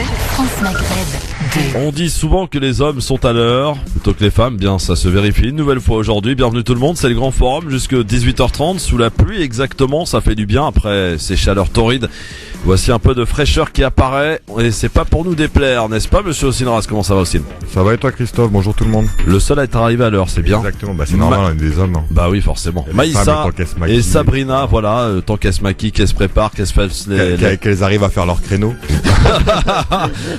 France Maghreb 2. On dit souvent que les hommes sont à l'heure, plutôt que les femmes, bien ça se vérifie une nouvelle fois aujourd'hui. Bienvenue tout le monde, c'est le grand forum jusque 18h30 sous la pluie exactement, ça fait du bien après ces chaleurs torrides. Voici un peu de fraîcheur qui apparaît et c'est pas pour nous déplaire, n'est-ce pas monsieur Osinras? Comment ça va Osin? Ça va et toi Christophe? Bonjour tout le monde. Le sol est arrivé à l'heure, c'est bien. Exactement, c'est normal, on est des hommes. Hein. Bah oui forcément. Maïssa et Sabrina, voilà, tant qu'elles se maquillent, qu'elles se préparent, qu'elles se fassent qu'elles arrivent à faire leur créneau.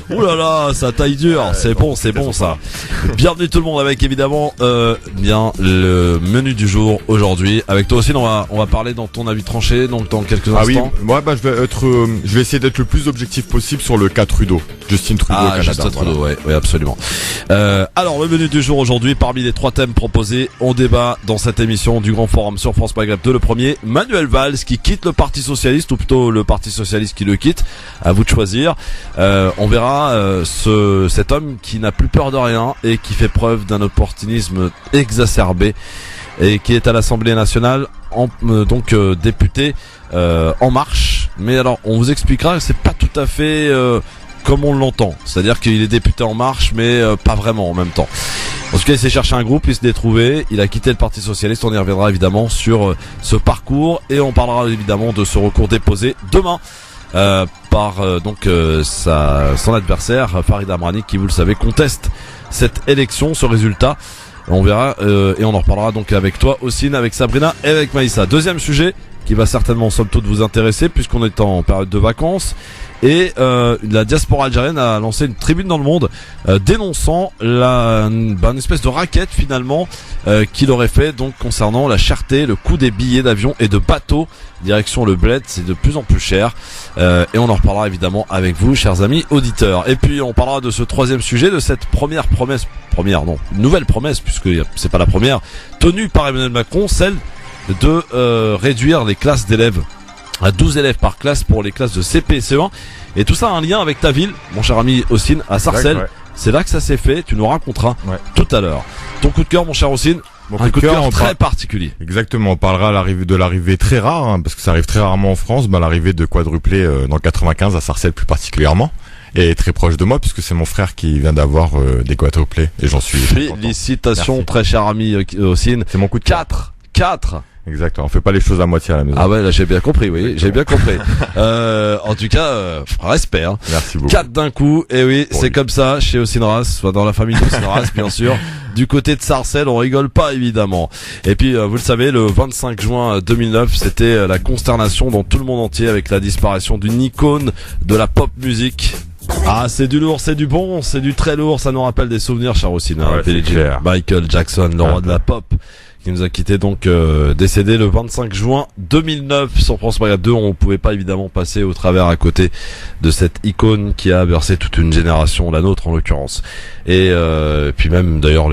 Ouh là là, ça taille dur, c'est bon ça. Bienvenue tout le monde avec évidemment bien le menu du jour aujourd'hui. Avec toi aussi, on va parler dans ton avis tranché donc dans quelques instants. Oui, moi je vais essayer d'être le plus objectif possible sur le cas Trudeau. Justin Trudeau au Canada. Justin Trudeau, oui, absolument. Alors le menu du jour aujourd'hui, parmi les 3 thèmes proposés, on débat dans cette émission du Grand Forum sur France Maghreb 2. Le premier, Manuel Valls qui quitte le Parti Socialiste, ou plutôt le Parti Socialiste qui le quitte. À vous de choisir. On verra cet homme qui n'a plus peur de rien et qui fait preuve d'un opportunisme exacerbé et qui est à l'Assemblée nationale député En Marche. Mais alors on vous expliquera que c'est pas tout à fait comme on l'entend, c'est-à-dire qu'il est député En Marche mais pas vraiment en même temps. En tout cas il s'est cherché un groupe, il s'est détrouvé, il a quitté le Parti Socialiste. On y reviendra évidemment sur ce parcours et on parlera évidemment de ce recours déposé demain par son adversaire Farid Amrani qui, vous le savez, conteste cette élection, ce résultat. On verra et on en reparlera donc avec toi aussi, avec Sabrina et avec Maïssa. Deuxième sujet qui va certainement somme toute vous intéresser puisqu'on est en période de vacances et la diaspora algérienne a lancé une tribune dans le Monde dénonçant une espèce de racket finalement qu'il aurait fait donc concernant la cherté, le coût des billets d'avion et de bateaux direction le Bled. C'est de plus en plus cher et on en reparlera évidemment avec vous chers amis auditeurs. Et puis on parlera de ce troisième sujet, de cette nouvelle promesse puisque c'est pas la première tenue par Emmanuel Macron, celle de réduire les classes d'élèves à 12 élèves par classe pour les classes de CP et CE1. Et tout ça a un lien avec ta ville, mon cher ami Osin, à Sarcelles. Ouais. C'est là que ça s'est fait, tu nous raconteras tout à l'heure. Ton coup de cœur, mon cher Osin, un coup de cœur très particulier. Exactement, on parlera de l'arrivée très rare, parce que ça arrive très rarement en France, l'arrivée de quadruplé dans le 95 à Sarcelles plus particulièrement. Et très proche de moi puisque c'est mon frère qui vient d'avoir des quadruplés et j'en suis félicitations très cher ami Osin. C'est mon coup de 4. Exactement, on fait pas les choses à moitié à la maison. Ah ouais, là j'ai bien compris, oui, exactement. J'ai bien compris. En tout cas, respect. Hein. Merci beaucoup. 4 d'un coup, et oui, c'est comme ça chez Osinras, dans la famille d'Osinras bien sûr. Du côté de Sarcelles, on rigole pas évidemment. Et puis, vous le savez, le 25 juin 2009, c'était la consternation dans tout le monde entier avec la disparition d'une icône de la pop musique. Ah, c'est du lourd, c'est du bon, c'est du très lourd, ça nous rappelle des souvenirs, cher Osin. Michael Jackson, le roi de la pop, qui nous a quitté donc décédé le 25 juin 2009 sur France Maghreb 2. On pouvait pas évidemment passer au travers à côté de cette icône qui a bercé toute une génération, la nôtre en l'occurrence. Et puis même d'ailleurs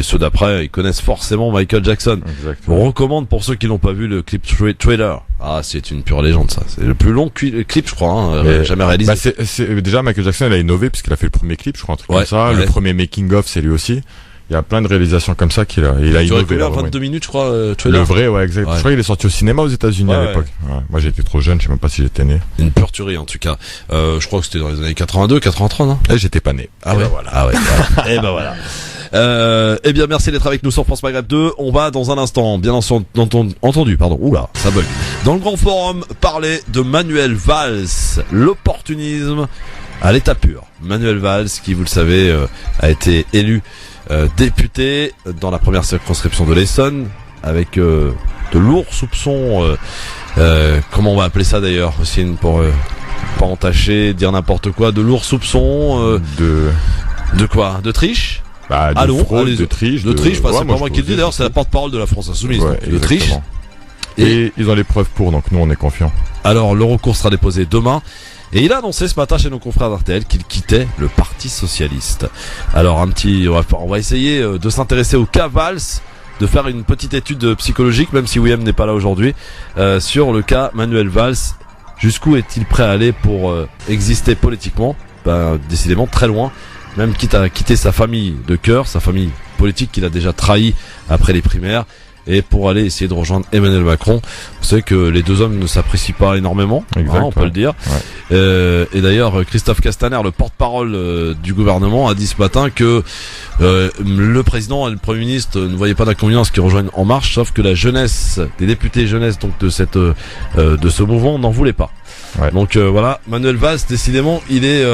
ceux d'après, ils connaissent forcément Michael Jackson. Exactement. On recommande pour ceux qui n'ont pas vu le clip trailer. Ah, c'est une pure légende ça. C'est le plus long clip je crois jamais réalisé. Déjà Michael Jackson il a innové puisqu'il a fait le premier clip, je crois, un truc comme ça. Le premier making of c'est lui aussi. Il y a plein de réalisations comme ça qu'il a innové. 22 minutes, je crois, le vrai, exact. Ouais. Je crois qu'il est sorti au cinéma aux États-Unis à l'époque. Ouais. Moi, j'étais trop jeune, je sais même pas si j'étais né. Une pure tuerie, en tout cas. Je crois que c'était dans les années 82, 83, non? J'étais pas né. Ah ouais. Et ben voilà. Eh bien, merci d'être avec nous sur France Maghreb 2. On va dans un instant, bien entendu, oula, ça bug. Dans le grand forum, parler de Manuel Valls, l'opportunisme à l'état pur. Manuel Valls, qui, vous le savez, a été élu député dans la première circonscription de l'Essonne avec de lourds soupçons comment on va appeler ça d'ailleurs aussi pour pas entacher, dire n'importe quoi, de lourds soupçons de quoi, de triche, fraude, de triche, c'est pas moi qui le dis d'ailleurs, c'est la porte-parole de la France Insoumise, de triche. Et ils ont les preuves pour, donc nous on est confiants. Alors le recours sera déposé demain. Et il a annoncé ce matin chez nos confrères d'RTL qu'il quittait le Parti Socialiste. Alors on va essayer de s'intéresser au cas Valls, de faire une petite étude psychologique, même si William n'est pas là aujourd'hui, sur le cas Manuel Valls. Jusqu'où est-il prêt à aller pour exister politiquement? Décidément très loin, même quitte à quitter sa famille de cœur, sa famille politique qu'il a déjà trahi après les primaires. et pour aller essayer de rejoindre Emmanuel Macron. Vous savez que les deux hommes ne s'apprécient pas énormément, on peut le dire. Ouais. Et d'ailleurs, Christophe Castaner, le porte-parole du gouvernement, a dit ce matin que le président et le Premier ministre ne voyaient pas d'inconvénient à ce qu'ils rejoignent En Marche, sauf que la jeunesse, des députés jeunesse donc de ce mouvement n'en voulait pas. Ouais. Donc voilà, Manuel Valls, décidément, il est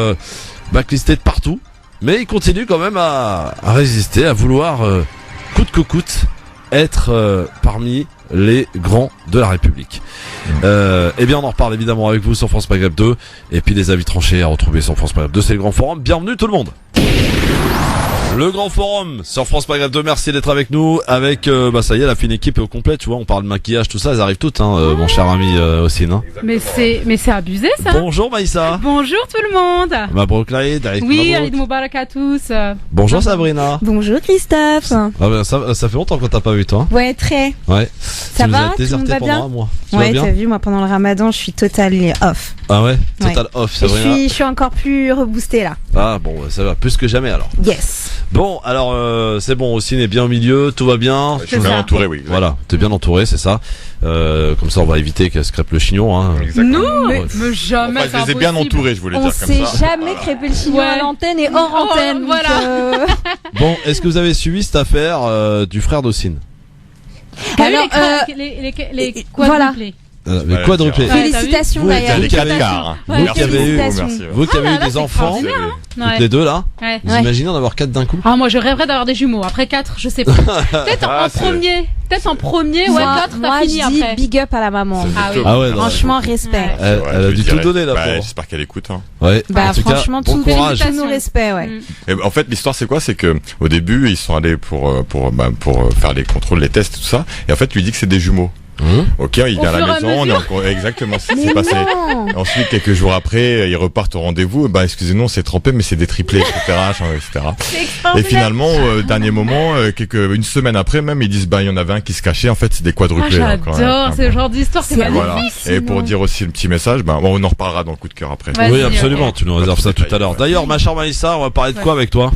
blacklisté de partout, mais il continue quand même à résister, à vouloir coûte que coûte être parmi les grands de la République. Eh bien, on en reparle évidemment avec vous sur France Maghreb 2, et puis les avis tranchés à retrouver sur France Maghreb 2, c'est le Grand Forum. Bienvenue tout le monde. Le Grand Forum sur France Maghreb 2, merci d'être avec nous. Avec, ça y est, la fine équipe est au complet, tu vois, on parle de maquillage, tout ça, elles arrivent toutes, mon cher ami Ossine. Hein. Mais c'est abusé ça. Bonjour Maïssa. Bonjour tout le monde. Mabrouk Laïd. Oui, Aïd Moubarak à tous. Bonjour Sabrina. Bonjour Christophe. Ah ben, ça fait longtemps qu'on t'a pas vu toi. Ouais, très. Ouais. Ça va, tout le monde va bien. Un mois. Ouais, t'as vu, moi pendant le Ramadan, je suis totalement off. Ah ouais, total off, Sabrina. Je suis encore plus reboostée là. Ah bon, ça va plus que jamais alors. Yes. Bon, alors c'est bon, Ossine est bien au milieu, tout va bien. Je suis bien entouré, oui. Voilà, t'es bien entouré, c'est ça. Comme ça, on va éviter qu'elle se crêpe le chignon. Hein. Non, mais jamais. Enfin, je les ai bien entourés, je voulais dire comme ça. On s'est jamais crêpé le chignon à l'antenne et hors antenne. Voilà. Bon, est-ce que vous avez suivi cette affaire du frère d'Ossine? Alors, les voilà. Les quadruplés. Félicitations d'ailleurs. Les 4 quarts. Vous qui avez eu des enfants, toutes les deux là, vous imaginez d'en avoir 4 d'un coup? Ah, moi je rêverais d'avoir des jumeaux. Après 4, je sais pas. Peut-être en premier, ouais, 4, t'as fini après. Moi je dis big up à la maman. Ah ouais, franchement, respect. Elle a dû tout donner là. J'espère qu'elle écoute. Ouais. Bah franchement, tout nos respects, ouais. En fait, l'histoire c'est quoi? C'est que au début, ils sont allés pour faire les contrôles, les tests, tout ça. Et en fait, lui dit que c'est des jumeaux. Ok, il vient à la maison, exactement ce qui s'est passé. Ensuite, quelques jours après, ils repartent au rendez-vous. Bah, excusez-nous, on s'est trompé, mais c'est des triplés, etc. Et finalement, au dernier moment, une semaine après, même, ils disent, il y en avait un qui se cachait. En fait, c'est des quadruplés. J'adore ce genre d'histoire, c'est magnifique. Voilà. Et pour dire aussi le petit message, on en reparlera dans le coup de cœur après. Oui, absolument. Tu nous réserves ça tout à l'heure. D'ailleurs, ma chère Maïssa, on va parler de quoi avec toi?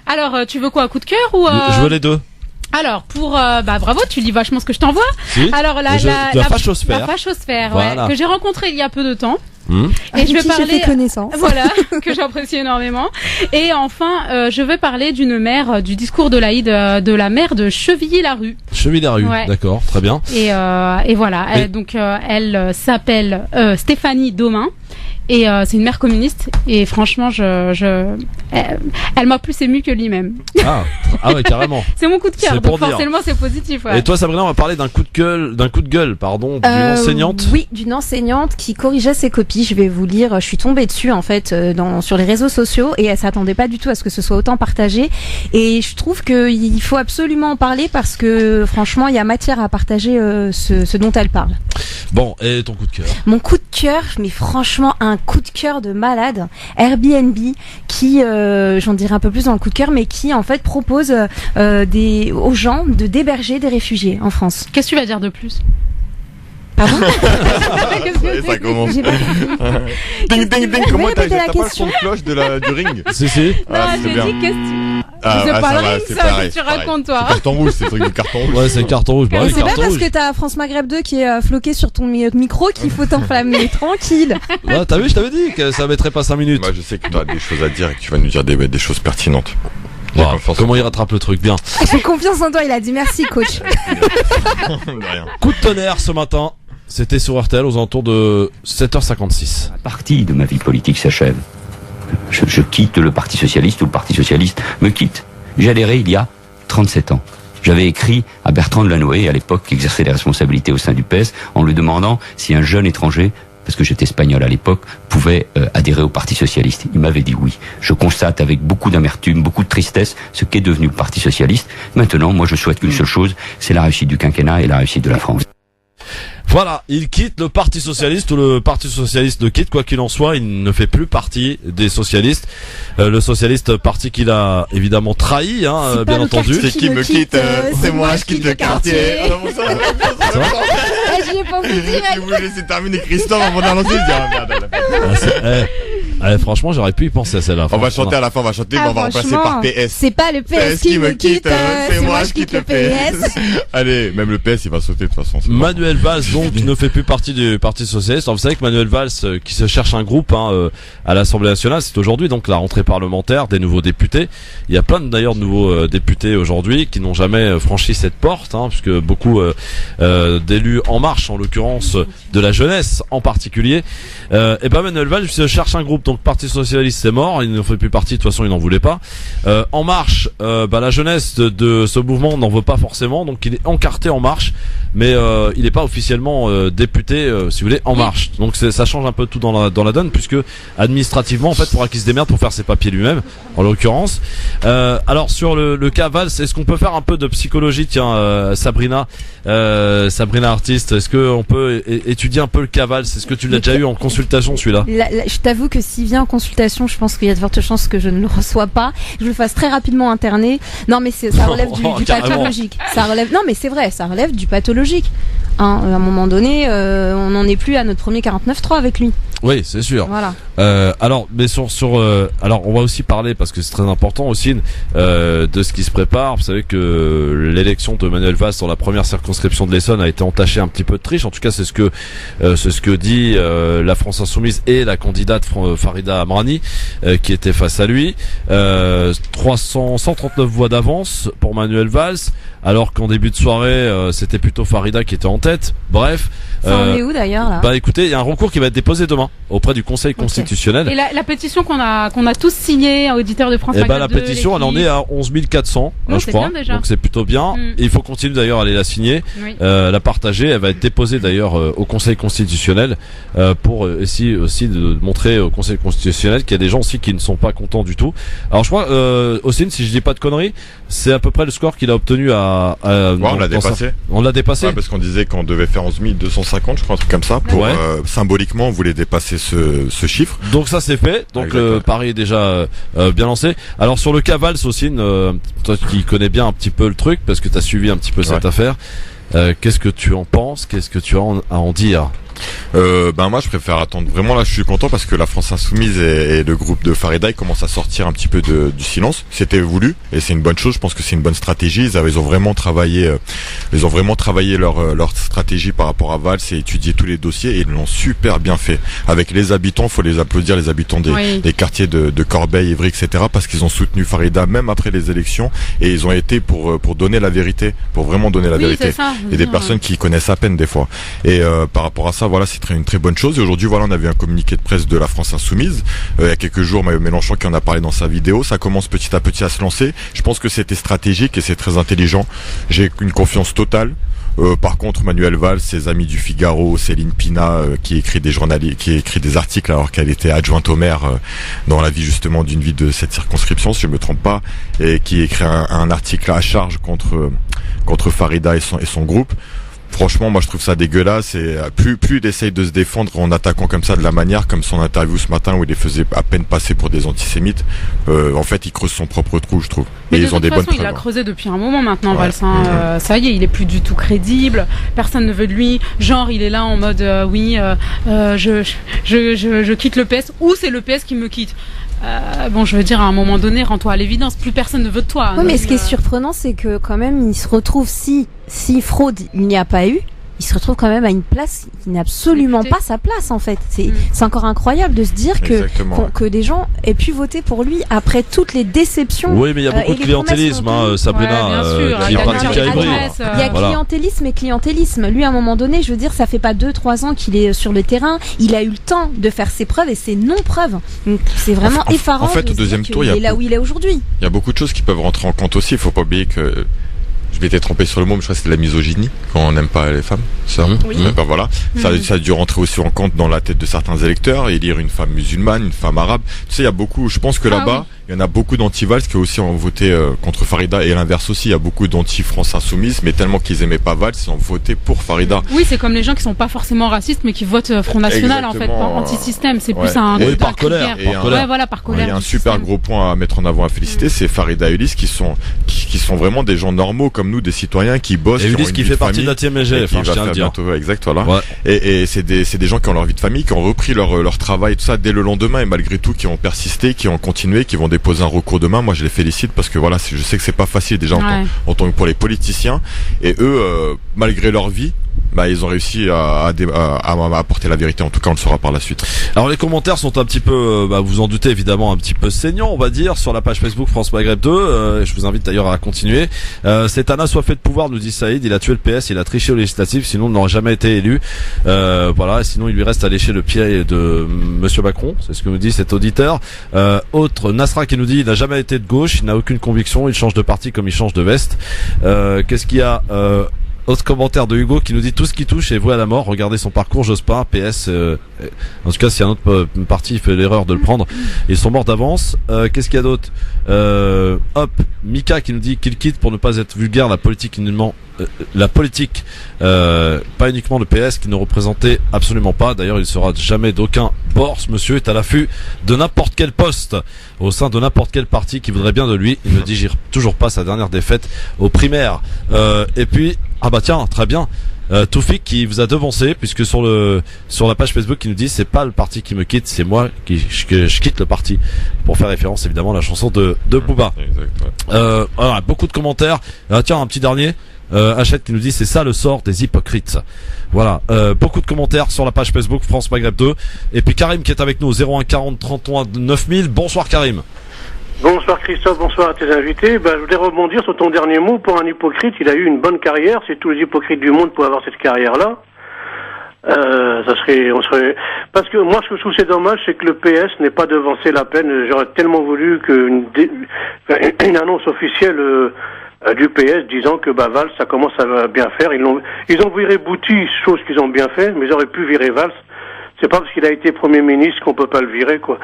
Alors, tu veux quoi, un coup de cœur ou Je veux les deux. Alors bravo, tu lis vachement ce que je t'envoie. Si. Alors la fachosphère. La fachosphère, voilà. que j'ai rencontrée il y a peu de temps. Et je vais parler connaissance. Voilà, que j'apprécie énormément. Et enfin, je vais parler d'une mère, du discours de l'Aïd, de la mère de Chevilly-la-Rue. Chevilly-la-Rue, ouais. D'accord, très bien. Et voilà, elle s'appelle Stéphanie Domain. Et c'est une mère communiste et franchement elle m'a plus émue que lui-même. Ah ouais, carrément. C'est mon coup de cœur, donc forcément c'est positif. Ouais. Et toi Sabrina, on va parler d'un coup de gueule, d'une enseignante. Oui, d'une enseignante qui corrigeait ses copies. Je vais vous lire, je suis tombée dessus en fait sur les réseaux sociaux et elle s'attendait pas du tout à ce que ce soit autant partagé. Et je trouve qu'il faut absolument en parler parce que franchement il y a matière à partager ce dont elle parle. Bon, et ton coup de cœur? Mon coup de cœur, mais franchement un coup de cœur de malade, Airbnb qui, j'en dirai un peu plus dans le coup de cœur, mais qui en fait propose aux gens d'héberger des réfugiés en France. Qu'est-ce que tu vas dire de plus? Pardon? Ça commence. Ding ding ding, comment t'as pas le son de cloche du ring? Si. Non, j'ai dit qu'est-ce que c'est pas le ring, ça, que tu racontes, toi. C'est carton rouge, c'est le truc du carton rouge. Ouais, c'est le carton rouge. Mais c'est pas parce que t'as France Maghreb 2 qui est floqué sur ton micro qu'il faut t'enflammer. Tranquille. Ouais, t'as vu, je t'avais dit que ça mettrait pas 5 minutes. Moi, je sais que tu as des choses à dire et que tu vas nous dire des choses pertinentes. Comment il rattrape le truc? Bien. J'ai confiance en toi, il a dit merci, coach. De rien. Coup de tonnerre ce matin. C'était sur RTL aux alentours de 7h56. La partie de ma vie politique s'achève. Je quitte le Parti Socialiste ou le Parti Socialiste me quitte. J'ai adhéré il y a 37 ans. J'avais écrit à Bertrand Delanoë, à l'époque, qui exerçait des responsabilités au sein du PS, en lui demandant si un jeune étranger, parce que j'étais espagnol à l'époque, pouvait adhérer au Parti Socialiste. Il m'avait dit oui. Je constate avec beaucoup d'amertume, beaucoup de tristesse, ce qu'est devenu le Parti Socialiste. Maintenant, moi, je souhaite qu'une seule chose, c'est la réussite du quinquennat et la réussite de la France. Voilà, il quitte le Parti Socialiste, ou le Parti Socialiste le quitte, quoi qu'il en soit, il ne fait plus partie des socialistes. Le socialiste, parti qu'il a évidemment trahi, bien entendu. C'est qui me quitte, c'est moi, je quitte le quartier. J'y ai pas voulu dire. Si vous laissez terminer Christophe avant d'annoncer, je dis, merde, Franchement, j'aurais pu y penser à celle-là. On va chanter à la fin, on va chanter, mais on va remplacer par PS. C'est pas le PS qui me quitte, c'est moi je quitte le PS. Allez, même le PS il va sauter de toute façon. Manuel Valls donc ne fait plus partie du Parti Socialiste. Alors, vous savez que Manuel Valls qui se cherche un groupe à l'Assemblée nationale, c'est aujourd'hui donc la rentrée parlementaire des nouveaux députés. Il y a plein d'ailleurs de nouveaux députés aujourd'hui qui n'ont jamais franchi cette porte, puisque beaucoup d'élus En Marche, en l'occurrence de la jeunesse en particulier, et ben Manuel Valls se cherche un groupe. Donc Parti Socialiste c'est mort, il ne fait plus partie, de toute façon il n'en voulait pas. En Marche, la jeunesse de ce mouvement n'en veut pas forcément, donc il est encarté En Marche, mais il n'est pas officiellement député, si vous voulez, En Marche. Donc ça change un peu tout dans la donne, puisque administrativement en fait il faudra qu'il se démerde pour faire ses papiers lui-même, en l'occurrence. Alors sur le cas Valls, est-ce qu'on peut faire un peu de psychologie, tiens, Sabrina artiste, est-ce qu'on peut étudier un peu le cas Valls? Est-ce que tu l'as déjà eu en consultation celui-là? Je t'avoue que s'il vient en consultation, je pense qu'il y a de fortes chances que je ne le reçois pas. Je le fasse très rapidement interner. Non, mais ça relève du pathologique. Non, mais c'est vrai, ça relève du pathologique. À un moment donné, on n'en est plus à notre premier 49.3 avec lui. Oui, c'est sûr. Voilà. Alors, mais alors, on va aussi parler, parce que c'est très important aussi, de ce qui se prépare. Vous savez que l'élection de Manuel Valls dans la première circonscription de l'Essonne a été entachée un petit peu de triche. En tout cas, c'est ce que dit la France Insoumise et la candidate Farida Amrani, qui était face à lui. 139 voix d'avance pour Manuel Valls, alors qu'en début de soirée, c'était plutôt Farida qui était en tête. Bref. Ça en est où d'ailleurs là? Écoutez, il y a un recours qui va être déposé demain auprès du Conseil constitutionnel. Et la pétition qu'on a tous signée, auditeurs de France Maghreb, la pétition, elle en est à 11 400, je crois. Donc c'est plutôt bien. Et il faut continuer d'ailleurs à aller la signer, la partager. Elle va être déposée d'ailleurs au Conseil constitutionnel pour essayer aussi de montrer au Conseil constitutionnel qu'il y a des gens aussi qui ne sont pas contents du tout. Alors je crois, Austin, si je dis pas de conneries, c'est à peu près le score qu'il a obtenu on l'a dépassé. On l'a dépassé. Ouais, parce qu'on disait qu'on devait faire 11 250, je crois, un truc comme ça. Pour symboliquement, on voulait dépasser ce chiffre. Donc ça c'est fait. Donc le pari est déjà bien lancé. Alors sur le cas Valls aussi, toi qui connais bien un petit peu le truc, parce que tu as suivi un petit peu cette affaire, qu'est-ce que tu en penses? Qu'est-ce que tu as à en dire? Moi je préfère attendre. Vraiment là je suis content parce que la France Insoumise et le groupe de Farida commencent à sortir un petit peu du silence. C'était voulu et c'est une bonne chose. Je pense que c'est une bonne stratégie. Ils ont vraiment travaillé leur stratégie par rapport à Valls et étudié tous les dossiers et ils l'ont super bien fait. Avec les habitants, faut les applaudir, les habitants des quartiers de Corbeil, Évry, etc. parce qu'ils ont soutenu Farida même après les élections et ils ont été pour donner la vérité, pour vraiment donner la vérité. Et des personnes qui connaissent à peine des fois. Et par rapport à ça, voilà, c'est une très bonne chose. Et aujourd'hui, voilà, on avait un communiqué de presse de la France Insoumise. Il y a quelques jours, Mario Mélenchon qui en a parlé dans sa vidéo. Ça commence petit à petit à se lancer. Je pense que c'était stratégique et c'est très intelligent. J'ai une confiance totale. Par contre, Manuel Valls, ses amis du Figaro, Céline Pina, qui écrit des articles alors qu'elle était adjointe au maire dans la vie justement d'une ville de cette circonscription, si je me trompe pas, et qui écrit un article à charge contre Farida et son groupe. Franchement, moi je trouve ça dégueulasse et plus il essaye de se défendre en attaquant comme ça de la manière, comme son interview ce matin où il les faisait à peine passer pour des antisémites, en fait il creuse son propre trou, je trouve. Mais et ils ont des bonnes preuves. Il a creusé depuis un moment maintenant, Valls. Ça y est, il est plus du tout crédible. Personne ne veut de lui. Genre, il est là en mode je quitte le PS ou c'est le PS qui me quitte. Je veux dire, à un moment donné, rends-toi à l'évidence, plus personne ne veut de toi. Oui, mais ce qui est surprenant, c'est que quand même, il se retrouve, si fraude il n'y a pas eu, il se retrouve quand même à une place qui n'est absolument pas sa place en fait. C'est encore incroyable de se dire que des gens aient pu voter pour lui après toutes les déceptions. Oui, mais il y a beaucoup de clientélisme, Sabrina, qui est pratique à Évry. Il y a clientélisme et clientélisme. Lui, à un moment donné, je veux dire, ça fait pas 2-3 ans qu'il est sur le terrain. Il a eu le temps de faire ses preuves et ses non-preuves. Donc c'est vraiment effarant. En fait, au deuxième tour, il est là où il est aujourd'hui. Il y a beaucoup de choses qui peuvent rentrer en compte aussi. Il faut pas oublier que je m'étais trompé sur le mot, mais je crois que c'est de la misogynie quand on n'aime pas les femmes. Ça, voilà. Ça a dû rentrer aussi en compte dans la tête de certains électeurs, élire une femme musulmane, une femme arabe. Tu sais, il y a beaucoup. Je pense que là-bas, il y en a beaucoup d'anti-Valls qui aussi ont voté contre Farida, et l'inverse aussi, il y a beaucoup d'anti-France Insoumise, mais tellement qu'ils aimaient pas Valls, ils ont voté pour Farida. Oui, c'est comme les gens qui sont pas forcément racistes, mais qui votent Front National, en fait, Exactement, anti-système. C'est ouais. plus un Oui, par un critère. colère, Et par un- colère. Ouais, voilà, par colère. Il y a un du super système. gros point à mettre en avant, à féliciter, c'est Farida et Ulysse qui sont vraiment des gens normaux comme nous, des citoyens qui bossent. Et qui ont Ulysse une qui vie fait de partie de la famille, TMG, et qui enfin, je va tiens à le faire dire. bientôt, exact, voilà. Ouais. Et c'est des gens qui ont leur vie de famille, qui ont repris leur travail, tout ça, dès le lendemain, et malgré tout, qui ont persisté, qui ont continué, qui vont déposer un recours demain. Moi, je les félicite parce que voilà, je sais que c'est pas facile déjà en tant que pour les politiciens, et eux, malgré leur vie, ils ont réussi à apporter la vérité. En tout cas, on le saura par la suite. Alors les commentaires sont un petit peu, vous en doutez évidemment, un petit peu saignants, on va dire, sur la page Facebook France Maghreb 2. Je vous invite d'ailleurs à continuer. C'est un assoiffé de pouvoir, nous dit Saïd. Il a tué le PS, il a triché aux législatives, sinon il n'aurait jamais été élu. Voilà, sinon il lui reste à lécher le pied de Monsieur Macron. C'est ce que nous dit cet auditeur. Autre, Nasra qui nous dit, il n'a jamais été de gauche, il n'a aucune conviction, il change de parti comme il change de veste. Qu'est-ce qu'il y a autre commentaire de Hugo qui nous dit tout ce qui touche est voué à la mort. Regardez son parcours, j'ose pas. PS. En tout cas, si un autre parti fait l'erreur de le prendre, ils sont morts d'avance. Qu'est-ce qu'il y a d'autre Mika qui nous dit qu'il quitte pour ne pas être vulgaire. La politique pas uniquement le PS qui ne représentait absolument pas. D'ailleurs, il sera jamais d'aucun bord. Ce monsieur est à l'affût de n'importe quel poste au sein de n'importe quel parti qui voudrait bien de lui. Il ne digère toujours pas sa dernière défaite aux primaires. Et puis, tiens, très bien. Toufik qui vous a devancé, puisque sur la page Facebook qui nous dit c'est pas le parti qui me quitte, c'est moi que je quitte le parti, pour faire référence évidemment à la chanson de Booba. Exact, ouais. Voilà, beaucoup de commentaires. Tiens, un petit dernier. Hachette qui nous dit c'est ça le sort des hypocrites. Voilà, beaucoup de commentaires sur la page Facebook France Maghreb 2. Et puis Karim qui est avec nous au 01 40 31 9000. Bonsoir Karim. Bonsoir Christophe, bonsoir à tes invités. Je voulais rebondir sur ton dernier mot. Pour un hypocrite, il a eu une bonne carrière. C'est tous les hypocrites du monde pour avoir cette carrière-là. Parce que moi, ce que je trouve c'est dommage, c'est que le PS n'ait pas devancé la peine. J'aurais tellement voulu qu'une annonce officielle du PS disant que Valls, ça commence à bien faire. Ils ont viré Bouty, chose qu'ils ont bien fait, mais ils auraient pu virer Valls. C'est pas parce qu'il a été Premier ministre qu'on peut pas le virer, quoi.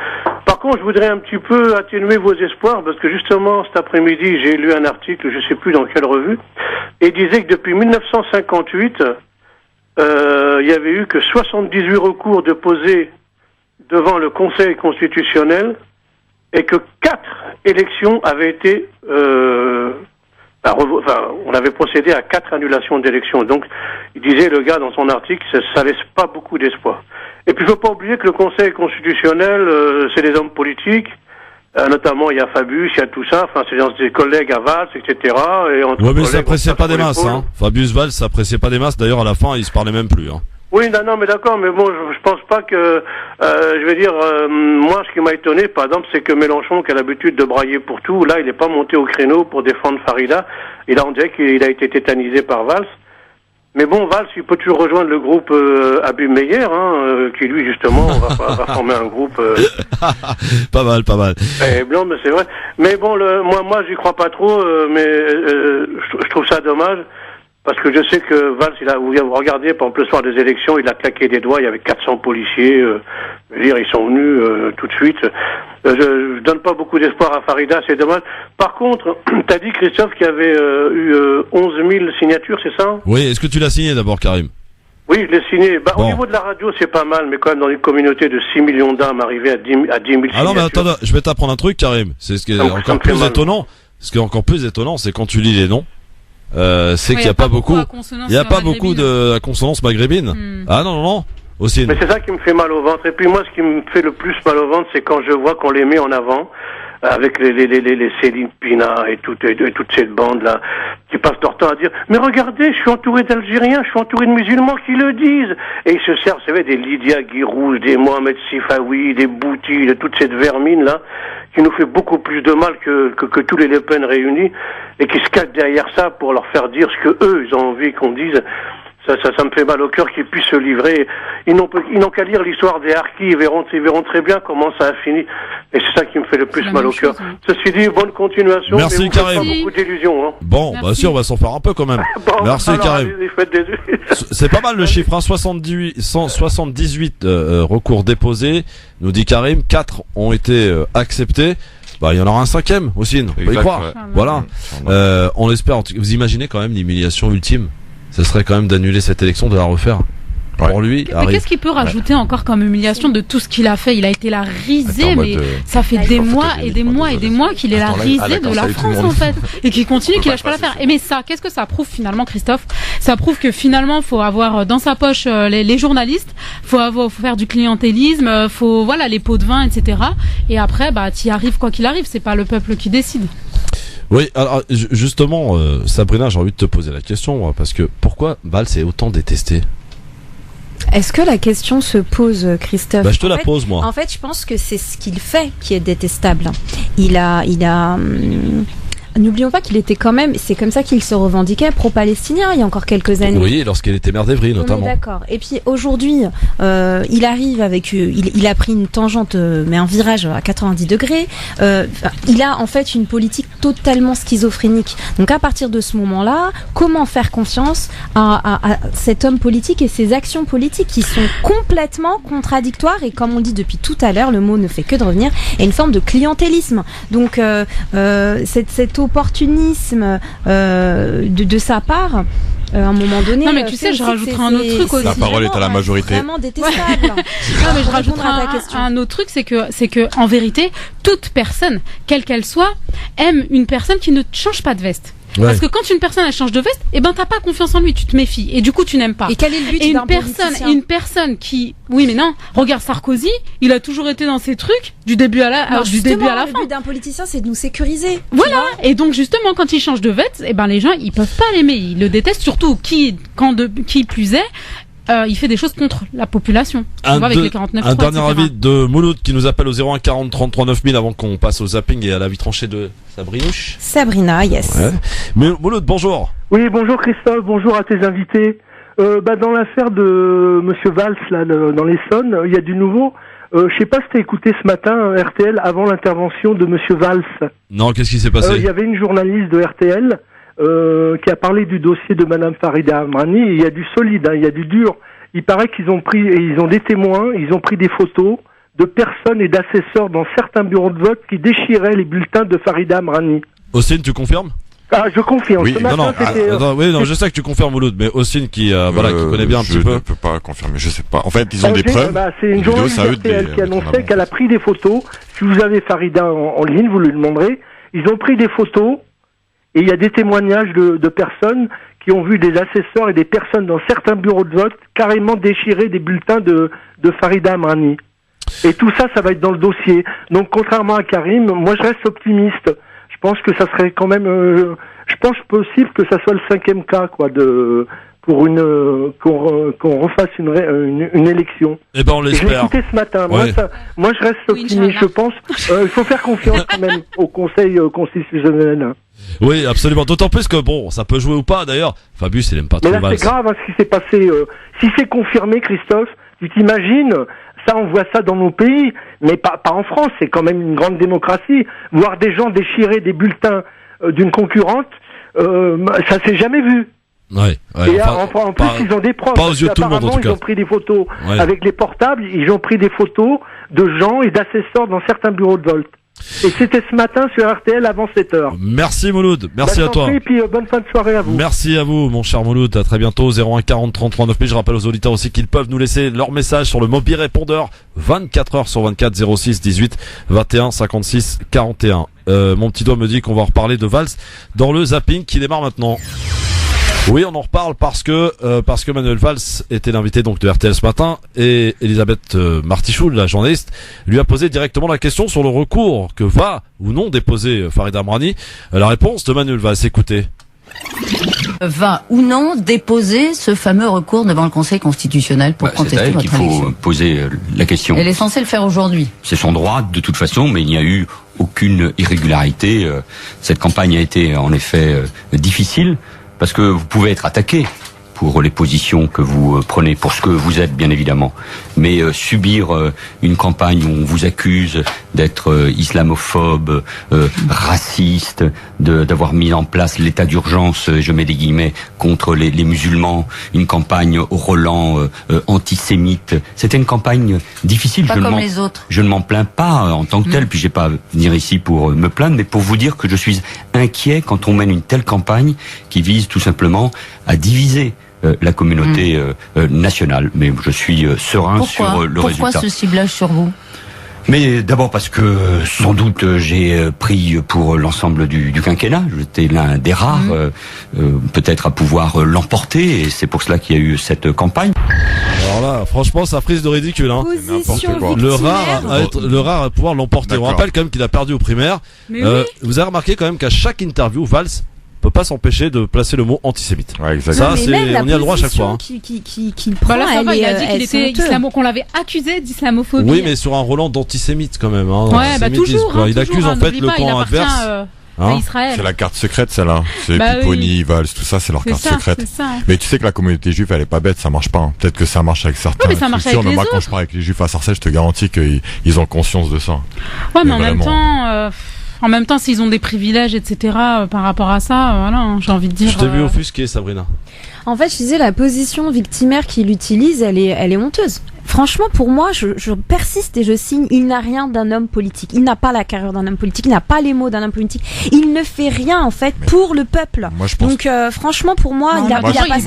Par contre, je voudrais un petit peu atténuer vos espoirs, parce que justement, cet après-midi, j'ai lu un article, je sais plus dans quelle revue, et il disait que depuis 1958, il y avait eu que 78 recours déposés devant le Conseil constitutionnel, et que 4 élections avaient été, on avait procédé à 4 annulations d'élections. Donc, il disait, le gars, dans son article, ça laisse pas beaucoup d'espoir. Et puis, il faut pas oublier que le Conseil constitutionnel, c'est des hommes politiques, notamment il y a Fabius, il y a tout ça, enfin, c'est des collègues à Valls, etc. Ouais, mais ça appréciait pas des masses, hein. Fabius Valls, ça appréciait pas des masses. D'ailleurs, à la fin, ils se parlaient même plus, hein. Oui, non, mais d'accord, mais bon, je pense pas que, je vais dire, moi, ce qui m'a étonné, par exemple, c'est que Mélenchon, qui a l'habitude de brailler pour tout, là, il n'est pas monté au créneau pour défendre Farida. On dirait qu'il a été tétanisé par Valls. Mais bon, Valls, il peut toujours rejoindre le groupe Abus Meyer, qui lui, justement, va former un groupe. Pas mal. Blanc, mais c'est vrai. Mais bon, moi, j'y crois pas trop, mais je trouve ça dommage. Parce que je sais que Valls, vous regardez, par exemple, le soir des élections, il a claqué des doigts, il y avait 400 policiers, je veux dire, ils sont venus tout de suite. Je donne pas beaucoup d'espoir à Farida, c'est dommage. Par contre, t'as dit, Christophe, qu'il y avait eu 11 000 signatures, c'est ça? Oui, est-ce que tu l'as signé d'abord, Karim? Oui, je l'ai signé. Bon. Au niveau de la radio, c'est pas mal, mais quand même, dans une communauté de 6 millions d'âmes, arriver à 10 000 signatures. Ah non, mais attends, je vais t'apprendre un truc, Karim. C'est ce qui est encore plus étonnant. Ce qui est encore plus étonnant, c'est quand tu lis les noms. C'est qu'il n'y a pas beaucoup, de consonance maghrébine. Ah non, aussi. Mais c'est ça qui me fait mal au ventre. Et puis moi, ce qui me fait le plus mal au ventre, c'est quand je vois qu'on les met en avant, avec les Céline Pina et toute cette bande-là, qui passent leur temps à dire, mais regardez, je suis entouré d'Algériens, je suis entouré de musulmans qui le disent. Et ils se servent, vous savez, des Lydia Guirouche, des Mohamed Sifawi, des Bouti, de toute cette vermine-là, qui nous fait beaucoup plus de mal que tous les Le Pen réunis, et qui se cachent derrière ça pour leur faire dire ce que eux, ils ont envie qu'on dise. Ça me fait mal au cœur qu'ils puissent se livrer. Ils n'ont qu'à lire l'histoire des Harkis, ils verront très bien comment ça a fini. Et c'est ça qui me fait le plus mal au cœur. Ceci dit, bonne continuation. Merci, mais Karim. pas beaucoup d'illusions, hein. Bon, si, on va s'en faire un peu quand même. Bon, merci, alors, Karim. C'est pas mal le chiffre, hein. 178 recours déposés, nous dit Karim. 4 ont été acceptés. bah il y en aura un 5e aussi, on peut y Exact, croire. ouais. Voilà. On espère. Vous imaginez quand même l'humiliation ultime. Ce serait quand même d'annuler cette élection, de la refaire. Ouais. Pour lui, Mais qu'est-ce qu'il peut rajouter encore comme humiliation de tout ce qu'il a fait? Il a été la risée, Attends, mais ça fait des mois et des mois et des mois qu'il est la risée de la France en fait, et qu'il continue, qu'il lâche pas l'affaire. Et mais ça, qu'est-ce que ça prouve finalement, Christophe? Ça prouve que finalement, faut avoir dans sa poche les journalistes, faut faire du clientélisme, faut les pots de vin, etc. Et après, bah t'y arrives quoi qu'il arrive. C'est pas le peuple qui décide. Oui, alors justement, Sabrina, j'ai envie de te poser la question, moi, parce que pourquoi Valls est autant détesté? Est-ce que la question se pose, Christophe? Bah, je te la pose, moi. En fait, je pense que c'est ce qu'il fait qui est détestable. N'oublions pas qu'il était quand même, c'est comme ça qu'il se revendiquait, pro-palestinien il y a encore quelques années. Oui, lorsqu'il était maire d'Evry, notamment. D'accord. Et puis aujourd'hui, il arrive avec, il a pris une tangente, mais un virage à 90 degrés. Il a en fait une politique totalement schizophrénique. Donc à partir de ce moment-là, comment faire confiance à cet homme politique et ses actions politiques qui sont complètement contradictoires et comme on dit depuis tout à l'heure, le mot ne fait que de revenir, et une forme de clientélisme. Donc cet opportunisme de sa part, à un moment donné. Non mais tu sais, je rajouterai un autre truc aussi. La parole est à la majorité. Vraiment détestable. Non mais je rajouterai un autre truc, c'est que en vérité, toute personne, quelle qu'elle soit, aime une personne qui ne change pas de veste. Ouais. Parce que quand une personne elle change de veste, eh ben t'as pas confiance en lui, tu te méfies et du coup tu n'aimes pas. Et quel est le but d'un politicien ? Une personne qui, oui mais non, regarde Sarkozy, il a toujours été dans ses trucs du début à la fin. Le but d'un politicien, c'est de nous sécuriser. Voilà. Et donc justement, quand il change de veste, eh ben les gens ils peuvent pas l'aimer, ils le détestent, surtout qui plus est. Il fait des choses contre la population. Un dernier avis de Mouloud qui nous appelle au 01 40 33 9000 avant qu'on passe au zapping et à la vie tranchée de Sabrina, yes. Ouais. Mais Mouloud, bonjour. Oui, bonjour Christophe, bonjour à tes invités. Dans l'affaire de Monsieur Valls, là, dans l'Essonne, il y a du nouveau. Je sais pas si t'as écouté ce matin RTL avant l'intervention de Monsieur Valls. Non, qu'est-ce qui s'est passé ? Il y avait une journaliste de RTL qui a parlé du dossier de Madame Farida Amrani. Il y a du solide, il y a du dur. Il paraît qu'ils ont des témoins, ils ont pris des photos de personnes et d'assesseurs dans certains bureaux de vote qui déchiraient les bulletins de Farida Amrani. Austin, tu confirmes ? Ah, je confirme. Oui, je sais que tu confirmes Mouloud, mais Austin qui connaît bien un petit peu. Je ne peux pas confirmer, je sais pas. En fait, ils ont des preuves. C'est une journaliste qui annonçait qu'elle a pris des photos. Si vous avez Farida en ligne, vous lui demanderez. Ils ont pris des photos et il y a des témoignages de personnes qui ont vu des assesseurs et des personnes dans certains bureaux de vote carrément déchirer des bulletins de Farida Amrani. Et tout ça, ça va être dans le dossier. Donc, contrairement à Karim, moi, je reste optimiste. Je pense que ça serait quand même, je pense possible que ça soit le 5e cas, quoi, pour qu'on refasse une élection. Eh ben, on l'espère. Je l'ai écouté ce matin. Ouais. Moi, je reste optimiste. Je pense, il faut faire confiance quand même au Conseil constitutionnel. Oui, absolument. D'autant plus que ça peut jouer ou pas. D'ailleurs, Fabius, il aime pas trop Valls. Mais là, c'est grave, ce qui s'est passé. Si c'est confirmé, Christophe, tu t'imagines? Ça, on voit ça dans nos pays, mais pas en France. C'est quand même une grande démocratie. Voir des gens déchirer des bulletins d'une concurrente, ça s'est jamais vu. Ouais. Et en plus, ils ont des preuves. Pas aux yeux de tout le monde, en tout cas. Ils ont pris des photos avec les portables. Ils ont pris des photos de gens et d'assesseurs dans certains bureaux de vote. Et c'était ce matin sur RTL avant 7h. Merci Mouloud, merci à toi. Et puis bonne fin de soirée à vous. Merci à vous mon cher Mouloud, à très bientôt. 01 40 33 9000. Je rappelle aux auditeurs aussi qu'ils peuvent nous laisser leur message sur le mobile répondeur 24h sur 24 06 18 21 56 41. Mon petit doigt me dit qu'on va reparler de Valls dans le zapping qui démarre maintenant. Oui, on en reparle parce que Manuel Valls était l'invité donc de RTL ce matin et Elisabeth Martichoul, la journaliste, lui a posé directement la question sur le recours que va ou non déposer Farida Amrani. La réponse de Manuel Valls, écoutez. Va ou non déposer ce fameux recours devant le Conseil constitutionnel pour contester votre élection. Il faut poser la question. Elle est censée le faire aujourd'hui. C'est son droit de toute façon, mais il n'y a eu aucune irrégularité. Cette campagne a été en effet difficile. Parce que vous pouvez être attaqué, pour les positions que vous prenez, pour ce que vous êtes bien évidemment. Mais subir une campagne où on vous accuse d'être islamophobe, raciste, d'avoir mis en place l'état d'urgence, je mets des guillemets, contre les musulmans, une campagne au relent antisémite. C'était une campagne difficile. Pas comme les autres. Je ne m'en plains pas en tant que tel, puis j'ai pas à venir ici pour me plaindre, mais pour vous dire que je suis inquiet quand on mène une telle campagne qui vise tout simplement à diviser la communauté nationale. Mais je suis serein sur le résultat. Pourquoi ce ciblage sur vous ? Mais d'abord parce que sans doute j'ai pris pour l'ensemble du quinquennat. J'étais l'un des rares peut-être à pouvoir l'emporter, et c'est pour cela qu'il y a eu cette campagne. Alors là, franchement, ça frise de ridicule. Hein. Le rare à pouvoir l'emporter. D'accord. On rappelle quand même qu'il a perdu aux primaires. Mais oui. Vous avez remarqué quand même qu'à chaque interview, Valls peut pas s'empêcher de placer le mot antisémite. Ouais, exactement. Ça, on y a le droit à chaque fois. Hein. Qu'il prend, Là, ça va, il a dit qu'il était qu'on l'avait accusé d'islamophobie. Oui, mais sur un Roland d'antisémite quand même. Hein, ouais, bah toujours. Il accuse en fait le camp adverse. À Israël. C'est la carte secrète, celle-là. C'est Bah Pupponi, Valls, tout ça, c'est leur carte secrète. Mais tu sais que la communauté juive, elle est pas bête, ça marche pas. Hein. Peut-être que ça marche avec certains. Oui, mais ça marche avec les moi, autres. quand je parle avec les juifs à Sarcelles, je te garantis qu'ils ont conscience de ça. Ouais, mais en même temps, s'ils ont des privilèges, etc., par rapport à ça, voilà, j'ai envie de dire. Je t'ai vu offusqué, Sabrina. En fait, je disais, la position victimaire qu'il utilise, elle est honteuse. Franchement, pour moi, je persiste et je signe. Il n'a rien d'un homme politique. Il n'a pas la carrière d'un homme politique. Il n'a pas les mots d'un homme politique. Il ne fait rien, en fait, pour le peuple. Moi, je pense... Donc, franchement, pour moi, il a pas sa place.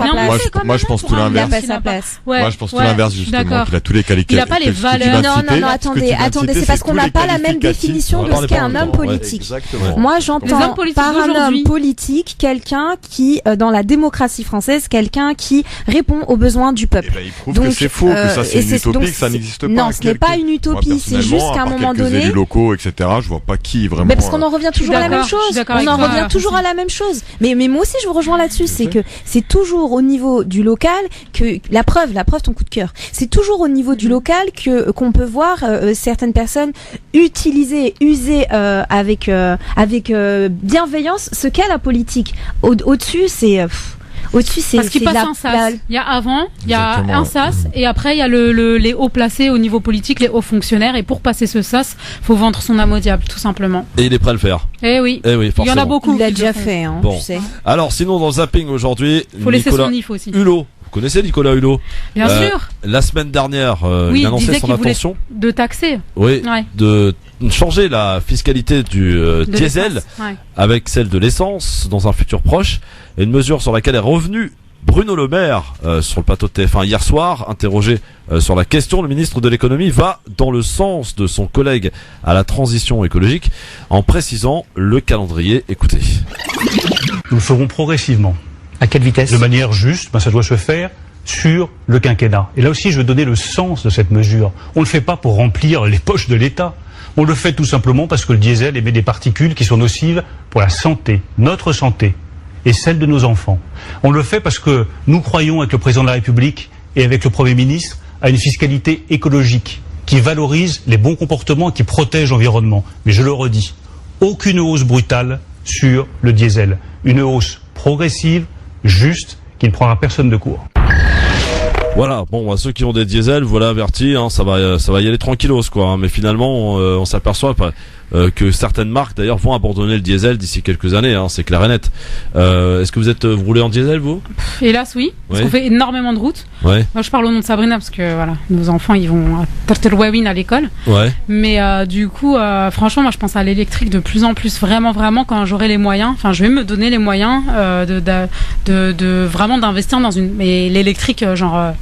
Moi, je pense tout l'inverse. Il a pas sa place. Moi, je pense tout l'inverse, justement. Il a tous les qualités. Il n'a pas les valeurs. Non, attendez. C'est parce qu'on n'a pas la même définition de ce qu'est un homme politique. Moi, j'entends par un homme politique quelqu'un qui, dans la démocratie française, quelqu'un qui répond aux besoins du peuple. Il prouve que c'est faux, que ça c'est une utopie, que ça n'existe pas. Non, ce n'est pas une utopie, c'est juste qu'à un moment donné. Élus locaux, etc. Je vois pas qui vraiment. Mais parce qu'on en revient toujours à la même chose. On en revient toujours à la même chose. Mais moi aussi, je vous rejoins là-dessus. C'est que c'est toujours au niveau du local que la preuve, ton coup de cœur. C'est toujours au niveau du local qu'on peut voir certaines personnes user avec bienveillance ce qu'est la politique. Au-dessus, c'est. Au-dessus, parce qu'il passe un sas. Il y a avant, il y a un sas, et après il y a les hauts placés au niveau politique, les hauts fonctionnaires, et pour passer ce sas, faut vendre son âme au diable, tout simplement. Et il est prêt à le faire. Eh oui, forcément. Il y en a beaucoup. Il l'a déjà fait, hein, bon. tu sais. Alors, sinon, dans le zapping aujourd'hui, faut laisser son IF aussi. Hulot. Vous connaissez Nicolas Hulot? Bien sûr. La semaine dernière, il annonçait son intention de taxer. Oui, de changer la fiscalité du diesel avec celle de l'essence dans un futur proche. Et une mesure sur laquelle est revenu Bruno Le Maire sur le plateau de TF1 hier soir, interrogé sur la question. Le ministre de l'économie va dans le sens de son collègue à la transition écologique en précisant le calendrier. Écoutez. Nous le ferons progressivement. À quelle vitesse? De manière juste, ça doit se faire sur le quinquennat. Et là aussi, je veux donner le sens de cette mesure. On ne le fait pas pour remplir les poches de l'État. On le fait tout simplement parce que le diesel émet des particules qui sont nocives pour la santé, notre santé et celle de nos enfants. On le fait parce que nous croyons avec le président de la République et avec le Premier ministre à une fiscalité écologique qui valorise les bons comportements et qui protège l'environnement. Mais je le redis, aucune hausse brutale sur le diesel. Une hausse progressive, juste, qui ne prendra personne de court. Voilà, bon, à ceux qui ont des diesels, voilà avertis, hein, ça va y aller tranquillos, quoi. Hein, mais finalement, on s'aperçoit que certaines marques, d'ailleurs, vont abandonner le diesel d'ici quelques années. Hein, c'est clair et net. Est-ce que vous roulez en diesel, vous? Hélas, oui. Parce qu'on fait énormément de routes. Ouais. Moi, je parle au nom de Sabrina parce que voilà, nos enfants, ils vont à Turtelwawin à l'école. Ouais. Mais du coup, franchement, moi, je pense à l'électrique de plus en plus. Vraiment, quand j'aurai les moyens. Enfin, je vais me donner les moyens de vraiment d'investir dans mais l'électrique, genre.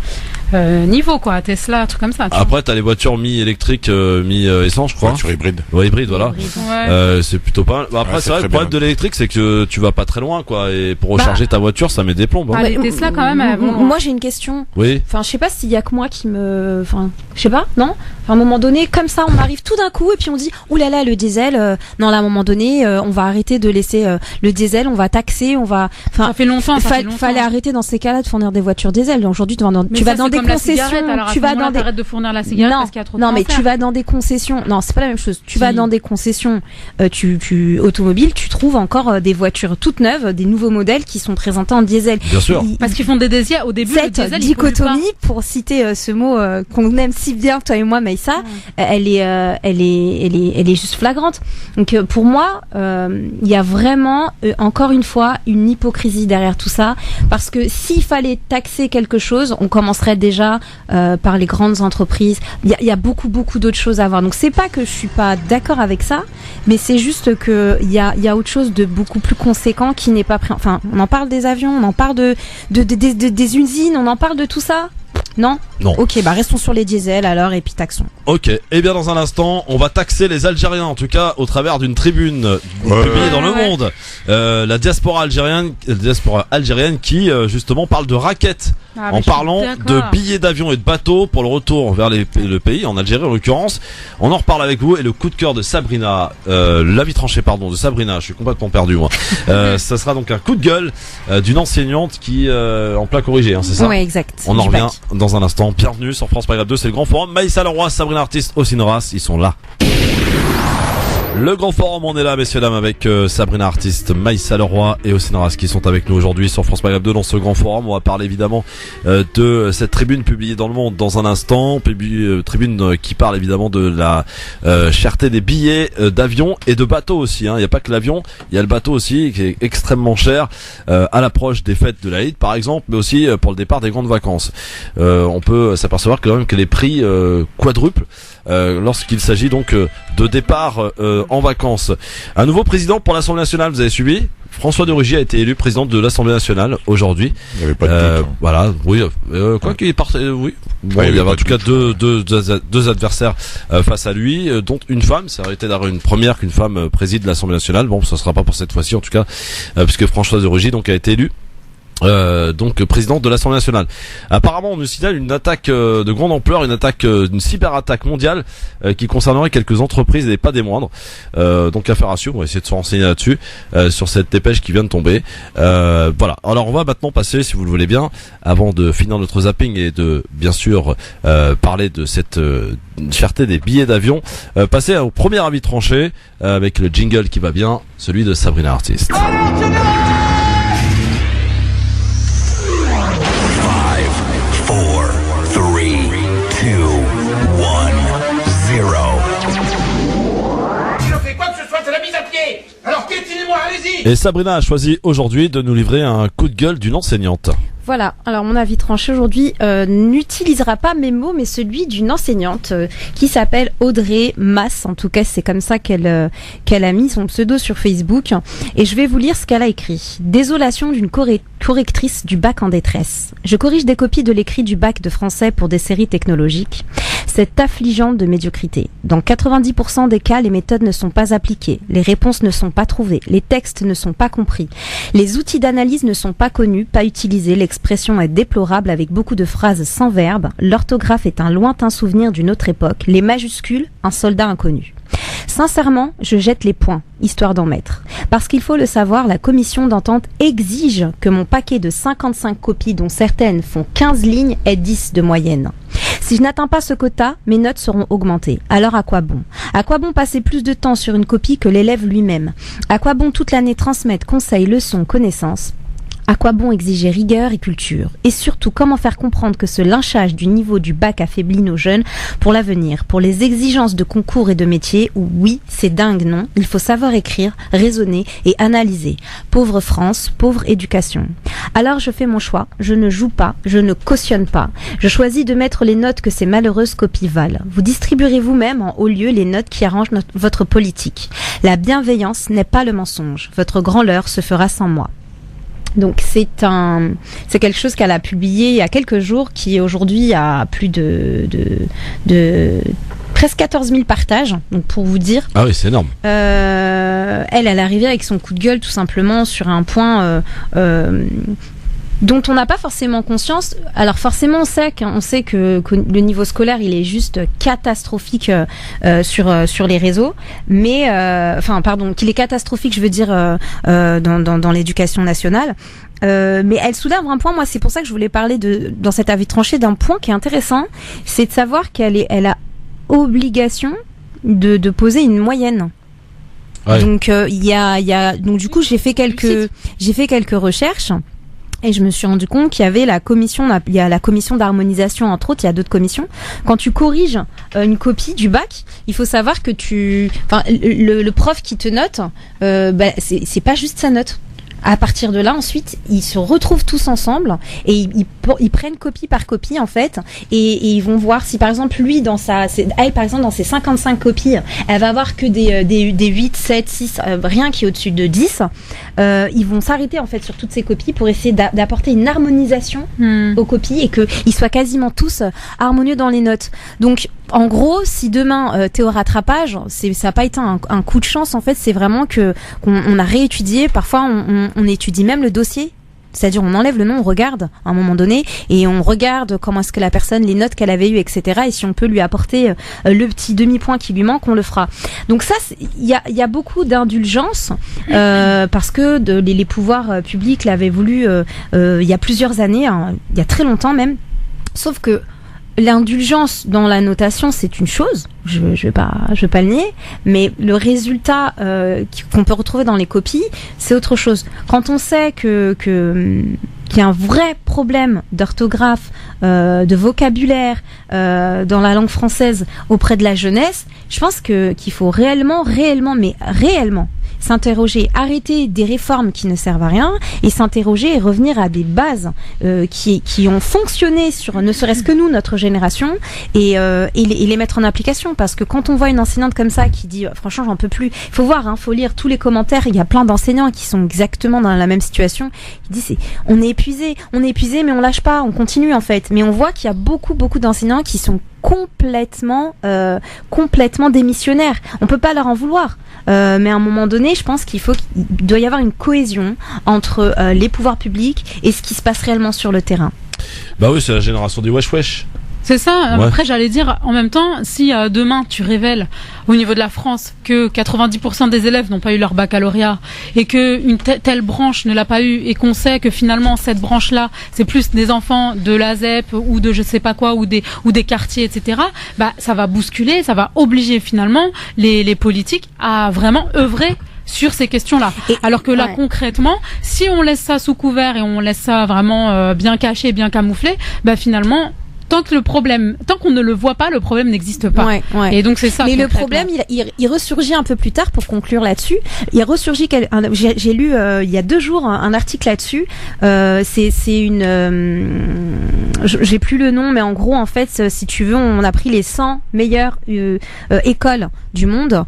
Niveau quoi, Tesla, un truc comme ça. Après t'as les voitures mi-électriques, mi-essence, je crois. Voiture hybride. Ouais, hybride, voilà. Ouais. C'est plutôt pas mal. Bah, après c'est vrai, le problème de l'électrique, c'est que tu vas pas très loin, quoi. Et pour recharger ta voiture, ça met des plombes. Hein. Les Tesla quand même. Moi j'ai une question. Oui. Enfin, je sais pas s'il y a que moi qui me. Enfin, je sais pas, non. À un moment donné, comme ça, on arrive tout d'un coup et puis on dit, ouh là là, le diesel. Non, là, à un moment donné, on va arrêter de laisser le diesel, on va taxer, on va. Ça fait longtemps. Fallait arrêter dans ces cas-là de fournir des voitures diesel. Aujourd'hui, tu vas dans des concessions, tu vas dans des arrête de fournir la cigarette parce qu'il y a trop de mais tu vas dans des concessions. Non, c'est pas la même chose. Tu vas dans des concessions automobiles, tu trouves encore des voitures toutes neuves, des nouveaux modèles qui sont présentés en diesel. Bien sûr. Parce qu'ils font des désirs au début. Cette dichotomie, pour citer ce mot qu'on aime si bien toi et moi, Maïssa, elle est juste flagrante. Donc pour moi, il y a vraiment encore une fois une hypocrisie derrière tout ça, parce que s'il fallait taxer quelque chose, on commencerait déjà par les grandes entreprises. Il y a beaucoup d'autres choses à voir. Donc c'est pas que je suis pas d'accord avec ça, mais c'est juste que il y a autre chose de beaucoup plus conséquent qui n'est pas pris. Enfin, on en parle des avions, on en parle des usines, on en parle de tout ça. Non. Ok, restons sur les diesels alors et puis taxons. Ok, et bien dans un instant, on va taxer les Algériens, en tout cas au travers d'une tribune publiée dans Le Monde. La diaspora algérienne qui justement parle de raquettes, en parlant de billets d'avion et de bateaux pour le retour vers le pays, en Algérie en l'occurrence. On en reparle avec vous, et le coup de cœur de Sabrina, l'avis tranché de Sabrina, je suis complètement perdu moi. Ça sera donc un coup de gueule d'une enseignante qui en plat corrigé, c'est ça? Ouais, exact. On en revient dans un instant. Bienvenue sur France Pagrab 2, c'est le Grand Forum. Maïssa Leroy, Sabrina Artiste, Ossine Ras, ils sont là. Le Grand Forum, on est là, messieurs, dames, avec Sabrina Artiste, Maïssa Leroy et Ossine Ras qui sont avec nous aujourd'hui sur France Pagrab 2 dans ce Grand Forum. On va parler évidemment de cette tribune publiée dans Le Monde dans un instant. Tribune qui parle évidemment de la cherté des billets d'avion et de bateau aussi. Il n'y a pas que l'avion, il y a le bateau aussi qui est extrêmement cher à l'approche des fêtes de l'Aïd par exemple, mais aussi pour le départ des grandes vacances. On peut s'apercevoir quand même que les prix quadruplent lorsqu'il s'agit donc de départ en vacances. Un nouveau président pour l'Assemblée nationale, vous avez suivi? François de Rugy a été élu président de l'Assemblée nationale aujourd'hui. Il n'y avait pas de doute. Voilà, oui. Quoi qu'il est parti, oui. Bon, il y avait en tout cas deux adversaires face à lui, dont une femme. Ça aurait été d'ailleurs une première qu'une femme préside l'Assemblée nationale. Bon, ça sera pas pour cette fois-ci en tout cas, puisque François de Rugy donc a été élu. Donc président de l'Assemblée nationale. Apparemment on nous signale une attaque de grande ampleur, une cyberattaque mondiale qui concernerait quelques entreprises et pas des moindres. Donc affaire à suivre, on va essayer de se renseigner là-dessus sur cette dépêche qui vient de tomber. Voilà. Alors on va maintenant passer, si vous le voulez bien, avant de finir notre zapping et de bien sûr parler de cette cherté des billets d'avion, passer au premier avis tranché avec le jingle qui va bien, celui de Sabrina Artiste. Alors piétinez-moi, allez-y. Et Sabrina a choisi aujourd'hui de nous livrer un coup de gueule d'une enseignante. Voilà, alors mon avis tranché aujourd'hui n'utilisera pas mes mots, mais celui d'une enseignante qui s'appelle Audrey Mass. En tout cas, c'est comme ça qu'elle a mis son pseudo sur Facebook. Et je vais vous lire ce qu'elle a écrit. Désolation d'une correctrice du bac en détresse. Je corrige des copies de l'écrit du bac de français pour des séries technologiques. C'est affligeant de médiocrité. Dans 90% des cas, les méthodes ne sont pas appliquées, les réponses ne sont pas trouvées, les textes ne sont pas compris, les outils d'analyse ne sont pas connus, pas utilisés, l'expression est déplorable avec beaucoup de phrases sans verbe, l'orthographe est un lointain souvenir d'une autre époque, les majuscules, un soldat inconnu. Sincèrement, je jette les points, histoire d'en mettre. Parce qu'il faut le savoir, la commission d'entente exige que mon paquet de 55 copies, dont certaines font 15 lignes, ait 10 de moyenne. Si je n'atteins pas ce quota, mes notes seront augmentées. Alors à quoi bon? À quoi bon passer plus de temps sur une copie que l'élève lui-même? À quoi bon toute l'année transmettre conseils, leçons, connaissances? À quoi bon exiger rigueur et culture? Et surtout, comment faire comprendre que ce lynchage du niveau du bac affaiblit nos jeunes pour l'avenir, pour les exigences de concours et de métiers où, oui, c'est dingue, non? Il faut savoir écrire, raisonner et analyser. Pauvre France, pauvre éducation. Alors je fais mon choix, je ne joue pas, je ne cautionne pas. Je choisis de mettre les notes que ces malheureuses copies valent. Vous distribuerez vous-même en haut lieu les notes qui arrangent votre politique. La bienveillance n'est pas le mensonge. Votre grand leurre se fera sans moi. Donc c'est quelque chose qu'elle a publié il y a quelques jours, qui aujourd'hui a plus de presque 14 000 partages, donc pour vous dire. Ah oui, c'est énorme. Elle est arrivée avec son coup de gueule tout simplement sur un point dont on n'a pas forcément conscience. Alors forcément, on sait que le niveau scolaire, il est juste catastrophique sur les réseaux, mais qu'il est catastrophique, je veux dire, dans l'éducation nationale. Mais elle soulève un point. Moi, c'est pour ça que je voulais parler dans cet avis tranché d'un point qui est intéressant, c'est de savoir elle a obligation de poser une moyenne. Ouais. Donc donc du coup j'ai fait quelques recherches. Et je me suis rendu compte qu'il y avait la commission d'harmonisation, entre autres, il y a d'autres commissions. Quand tu corriges une copie du bac, il faut savoir que le prof qui te note, c'est pas juste sa note. À partir de là, ensuite, ils se retrouvent tous ensemble et ils prennent copie par copie, en fait, et ils vont voir si, par exemple, lui, dans ses 55 copies, elle va avoir que des 8, 7, 6, rien qui est au-dessus de 10. Ils vont s'arrêter, en fait, sur toutes ces copies pour essayer d'apporter une harmonisation aux copies et qu'ils soient quasiment tous harmonieux dans les notes. Donc, en gros, si demain t'es au rattrapage, ça n'a pas été un coup de chance, en fait, c'est vraiment qu'on a réétudié. Parfois, on étudie même le dossier. C'est-à-dire, on enlève le nom, on regarde à un moment donné et on regarde comment est-ce que la personne, les notes qu'elle avait eues, etc. Et si on peut lui apporter le petit demi-point qui lui manque, on le fera. Donc ça, il y a beaucoup d'indulgence parce que les pouvoirs publics l'avaient voulu il y a plusieurs années, il y a très longtemps même. Sauf que l'indulgence dans la notation, c'est une chose, je vais pas le nier, mais le résultat qu'on peut retrouver dans les copies, c'est autre chose. Quand on sait qu'il y a un vrai problème d'orthographe, de vocabulaire dans la langue française auprès de la jeunesse, je pense qu'il faut réellement s'interroger, arrêter des réformes qui ne servent à rien et s'interroger et revenir à des bases qui ont fonctionné sur ne serait-ce que nous, notre génération, et les mettre en application. Parce que quand on voit une enseignante comme ça qui dit franchement j'en peux plus, il faut voir, faut lire tous les commentaires, il y a plein d'enseignants qui sont exactement dans la même situation, qui disent on est épuisé mais on lâche pas, on continue en fait. Mais on voit qu'il y a beaucoup d'enseignants qui sont complètement démissionnaires. On peut pas leur en vouloir. Mais à un moment donné, je pense qu'il doit y avoir une cohésion entre les pouvoirs publics et ce qui se passe réellement sur le terrain. Bah oui, c'est la génération du wesh wesh. C'est ça. Ouais. Après, j'allais dire, en même temps, si demain tu révèles au niveau de la France que 90% des élèves n'ont pas eu leur baccalauréat et que une telle branche ne l'a pas eu et qu'on sait que finalement cette branche-là, c'est plus des enfants de l'ASEP ou de je sais pas quoi ou des quartiers, etc. Bah, ça va bousculer, ça va obliger finalement les politiques à vraiment œuvrer sur ces questions-là. Alors que là, concrètement, si on laisse ça sous couvert et on laisse ça vraiment bien caché, bien camouflé, bah finalement, tant qu'on ne le voit pas, le problème n'existe pas. Ouais. Et donc c'est ça. Mais le problème, il ressurgit un peu plus tard pour conclure là-dessus. Il ressurgit. J'ai lu il y a 2 jours un article là-dessus. C'est une. J'ai plus le nom, mais en gros, en fait, si tu veux, on a pris les 100 meilleures écoles du monde.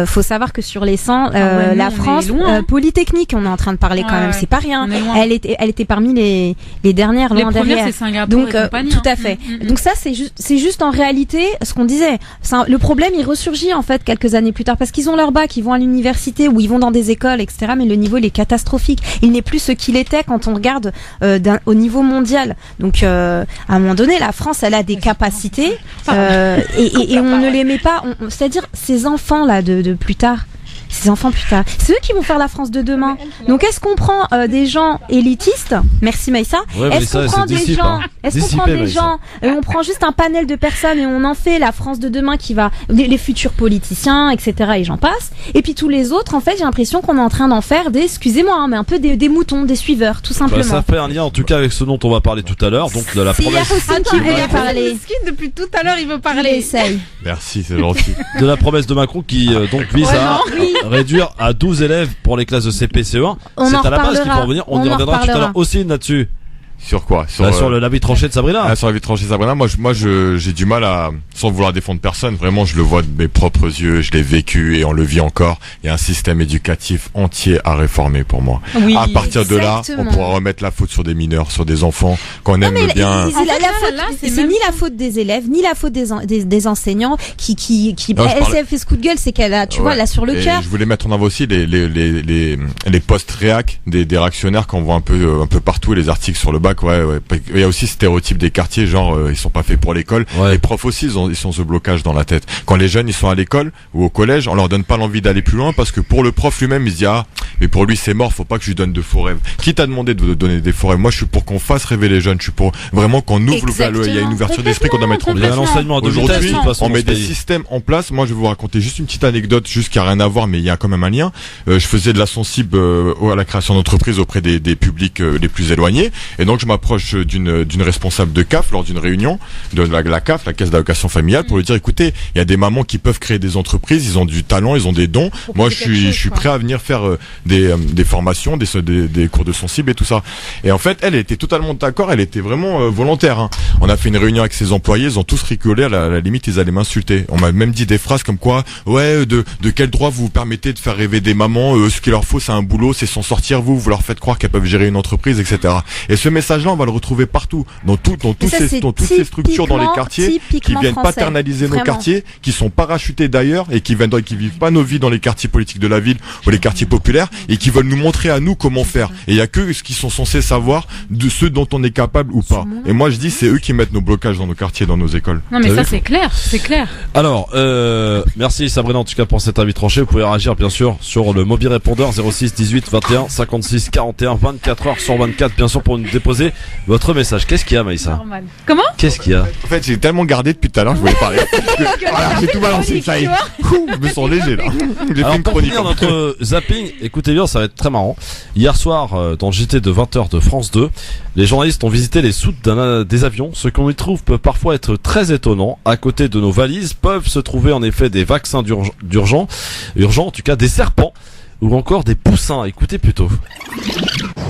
Faut savoir que sur les 100, la France, Polytechnique, on est en train de parler quand même. C'est pas rien. Elle était parmi les dernières, loin derrière. C'est Singapour donc et compagnie, tout à fait. Donc ça, c'est juste en réalité ce qu'on disait. Le problème, il ressurgit en fait quelques années plus tard parce qu'ils ont leur bac, ils vont à l'université ou ils vont dans des écoles, etc. Mais le niveau, il est catastrophique. Il n'est plus ce qu'il était quand on regarde au niveau mondial. Donc à un moment donné, la France, elle a des capacités et on ne les met pas. C'est-à-dire ces enfants là de plus tard. Ces enfants plus tard, c'est eux qui vont faire la France de demain. Donc est-ce qu'on prend des gens élitistes? Merci Maïssa. Est-ce qu'on prend des gens et on prend juste un panel de personnes et on en fait la France de demain qui va les futurs politiciens, etc. et j'en passe. Et puis tous les autres, en fait, j'ai l'impression qu'on est en train d'en faire mais un peu des moutons, des suiveurs, tout simplement. Ça fait un lien en tout cas avec ce dont on va parler tout à l'heure, donc de la promesse. Attends, depuis tout à l'heure, il veut parler. Il essaye. Merci, c'est gentil. De la promesse de Macron qui donc vise à réduire à 12 élèves pour les classes de CP, CE1. C'est à la base qu'il faut revenir. On y reviendra tout à l'heure aussi là-dessus. Sur quoi? Sur la vie tranchée de Sabrina. Sur la vie tranchée de Sabrina. Moi, j'ai du mal à, sans vouloir défendre personne, vraiment, je le vois de mes propres yeux, je l'ai vécu et on le vit encore. Il y a un système éducatif entier à réformer pour moi. Oui, à partir exactement. de là, on pourra remettre la faute sur des mineurs, sur des enfants qu'on aime bien. C'est ni la faute des élèves, ni la faute des enseignants qui SCF fait ce coup de gueule, c'est qu'elle a, tu vois, là sur le cœur. Je voulais mettre en avant aussi les posts réac des réactionnaires qu'on voit un peu partout, les articles sur le bac. Ouais. Il y a aussi ce stéréotype des quartiers, genre ils sont pas faits pour l'école. Ouais. Les profs aussi, ils sont ce blocage dans la tête. Quand les jeunes ils sont à l'école ou au collège, on leur donne pas l'envie d'aller plus loin parce que pour le prof lui-même, il se dit mais pour lui c'est mort, faut pas que je lui donne de faux rêves. Qui t'a demandé de donner des faux rêves? Moi je suis pour qu'on fasse rêver les jeunes, je suis pour vraiment qu'on ouvre il y a une ouverture d'esprit qu'on doit mettre en place. Aujourd'hui, on met des systèmes en place. Moi je vais vous raconter juste une petite anecdote, juste qui a rien à voir, mais il y a quand même un lien. Je faisais de la sensible à la création d'entreprises auprès des publics les plus éloignés, et donc je m'approche d'une responsable de CAF lors d'une réunion de la CAF, la caisse d'allocation familiale, pour lui dire écoutez, il y a des mamans qui peuvent créer des entreprises, ils ont du talent, ils ont des dons. Moi je suis prêt à venir faire des formations, des cours de sensible et tout ça. Et en fait elle était totalement d'accord, elle était vraiment volontaire, hein. On a fait une réunion avec ses employés, ils ont tous rigolé, à la limite ils allaient m'insulter. On m'a même dit des phrases comme quoi de quel droit vous permettez de faire rêver des mamans, ce qu'il leur faut c'est un boulot, c'est s'en sortir, vous leur faites croire qu'elles peuvent gérer une entreprise, etc. Et ce message-là on va le retrouver partout, dans toutes ces structures dans les quartiers qui viennent paternaliser nos quartiers, qui sont parachutés d'ailleurs et qui vivent pas nos vies dans les quartiers politiques de la ville ou les quartiers populaires et qui veulent nous montrer à nous comment faire. Et il y a que ce qu'ils sont censés savoir de ceux dont on est capable ou pas. Et moi je dis c'est eux qui mettent nos blocages dans nos quartiers, dans nos écoles. Non mais ça c'est clair. Alors merci Sabrina en tout cas pour cet avis tranché. Vous pouvez réagir bien sûr sur le mobile répondeur 06 18 21 56 41 24 heures sur 24 bien sûr pour nous déposer votre message. Qu'est-ce qu'il y a Maïssa? Normal. Comment? Qu'est-ce qu'il y a? En fait j'ai tellement gardé depuis tout à l'heure, je voulais parler. J'ai tout balancé, ça y est. Je me sens léger là. Alors pour finir notre zapping, écoutez bien, ça va être très marrant. Hier soir dans le JT de 20h de France 2, les journalistes ont visité les soutes des avions. Ce qu'on y trouve peut parfois être très étonnant. À côté de nos valises peuvent se trouver en effet des vaccins urgents en tout cas des serpents ou encore des poussins. Écoutez plutôt.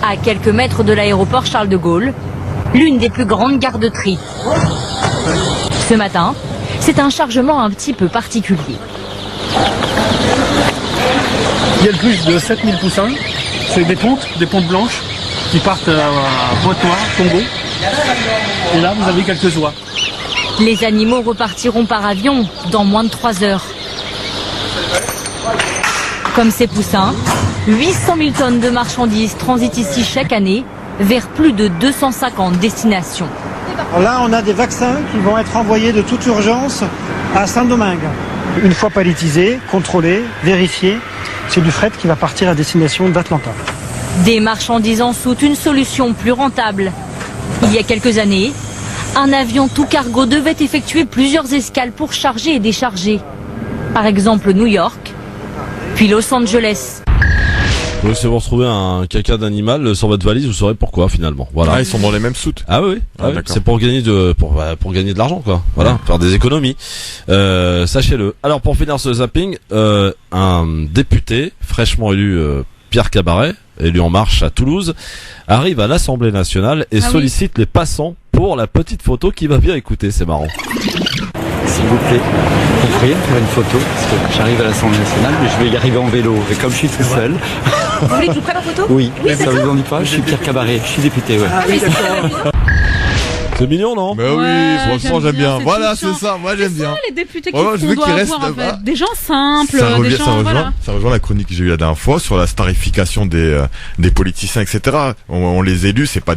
À quelques mètres de l'aéroport Charles de Gaulle, l'une des plus grandes garderies. Ce matin, c'est un chargement un petit peu particulier. Il y a plus de 7000 poussins. C'est des pontes blanches qui partent à Pointe-Noire, Congo. Et là, vous avez quelques oies. Les animaux repartiront par avion dans moins de 3 heures. Comme ces poussins, 800 000 tonnes de marchandises transitent ici chaque année vers plus de 250 destinations. Alors là, on a des vaccins qui vont être envoyés de toute urgence à Saint-Domingue. Une fois palettisés, contrôlés, vérifiés, c'est du fret qui va partir à destination d'Atlanta. Des marchandises en soute, une solution plus rentable. Il y a quelques années, un avion tout cargo devait effectuer plusieurs escales pour charger et décharger. Par exemple New York, puis Los Angeles. Oui, si vous retrouvez un caca d'animal sur votre valise, vous saurez pourquoi finalement. Voilà. Ah, ils sont dans les mêmes soutes. Ah oui. C'est pour gagner pour gagner de l'argent quoi. Voilà, faire des économies. Sachez-le. Alors pour finir ce zapping, un député fraîchement élu, Pierre Cabaret, élu En Marche à Toulouse, arrive à l'Assemblée nationale et sollicite les passants pour la petite photo qui va bien écouter. C'est marrant. S'il vous plaît, vous pourriez me faire une photo parce que j'arrive à l'Assemblée nationale mais je vais y arriver en vélo et comme je suis tout seul. Vous voulez que je vous prenne en photo? Oui, ça vous en dit pas? Je suis Pierre Cabaret, je suis député, ouais. Ah oui, d'accord. C'est mignon, non? Mais oui, franchement, j'aime bien. Voilà, c'est ça, moi j'aime bien. Les députés qui doivent avoir, en fait. Des gens simples, ça rejoint la chronique que j'ai eue la dernière fois sur la starification des politiciens, etc. On les élit, c'est pas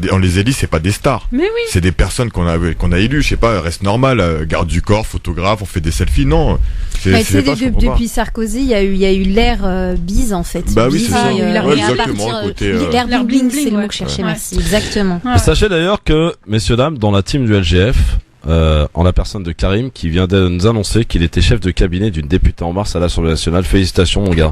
des stars. Mais oui. C'est des personnes qu'on a élues, je sais pas, reste normal, garde du corps, photographe, on fait des selfies, non. Depuis Sarkozy, il y a eu l'ère bise en fait. Bah oui, c'est ça. Exactement. L'ère bling, c'est le mot que je cherchais. Merci. Exactement. Sachez d'ailleurs que, messieurs dames, dans la team du LGF, en la personne de Karim qui vient de nous annoncer qu'il était chef de cabinet d'une députée En Marche à l'Assemblée nationale. Félicitations mon gars.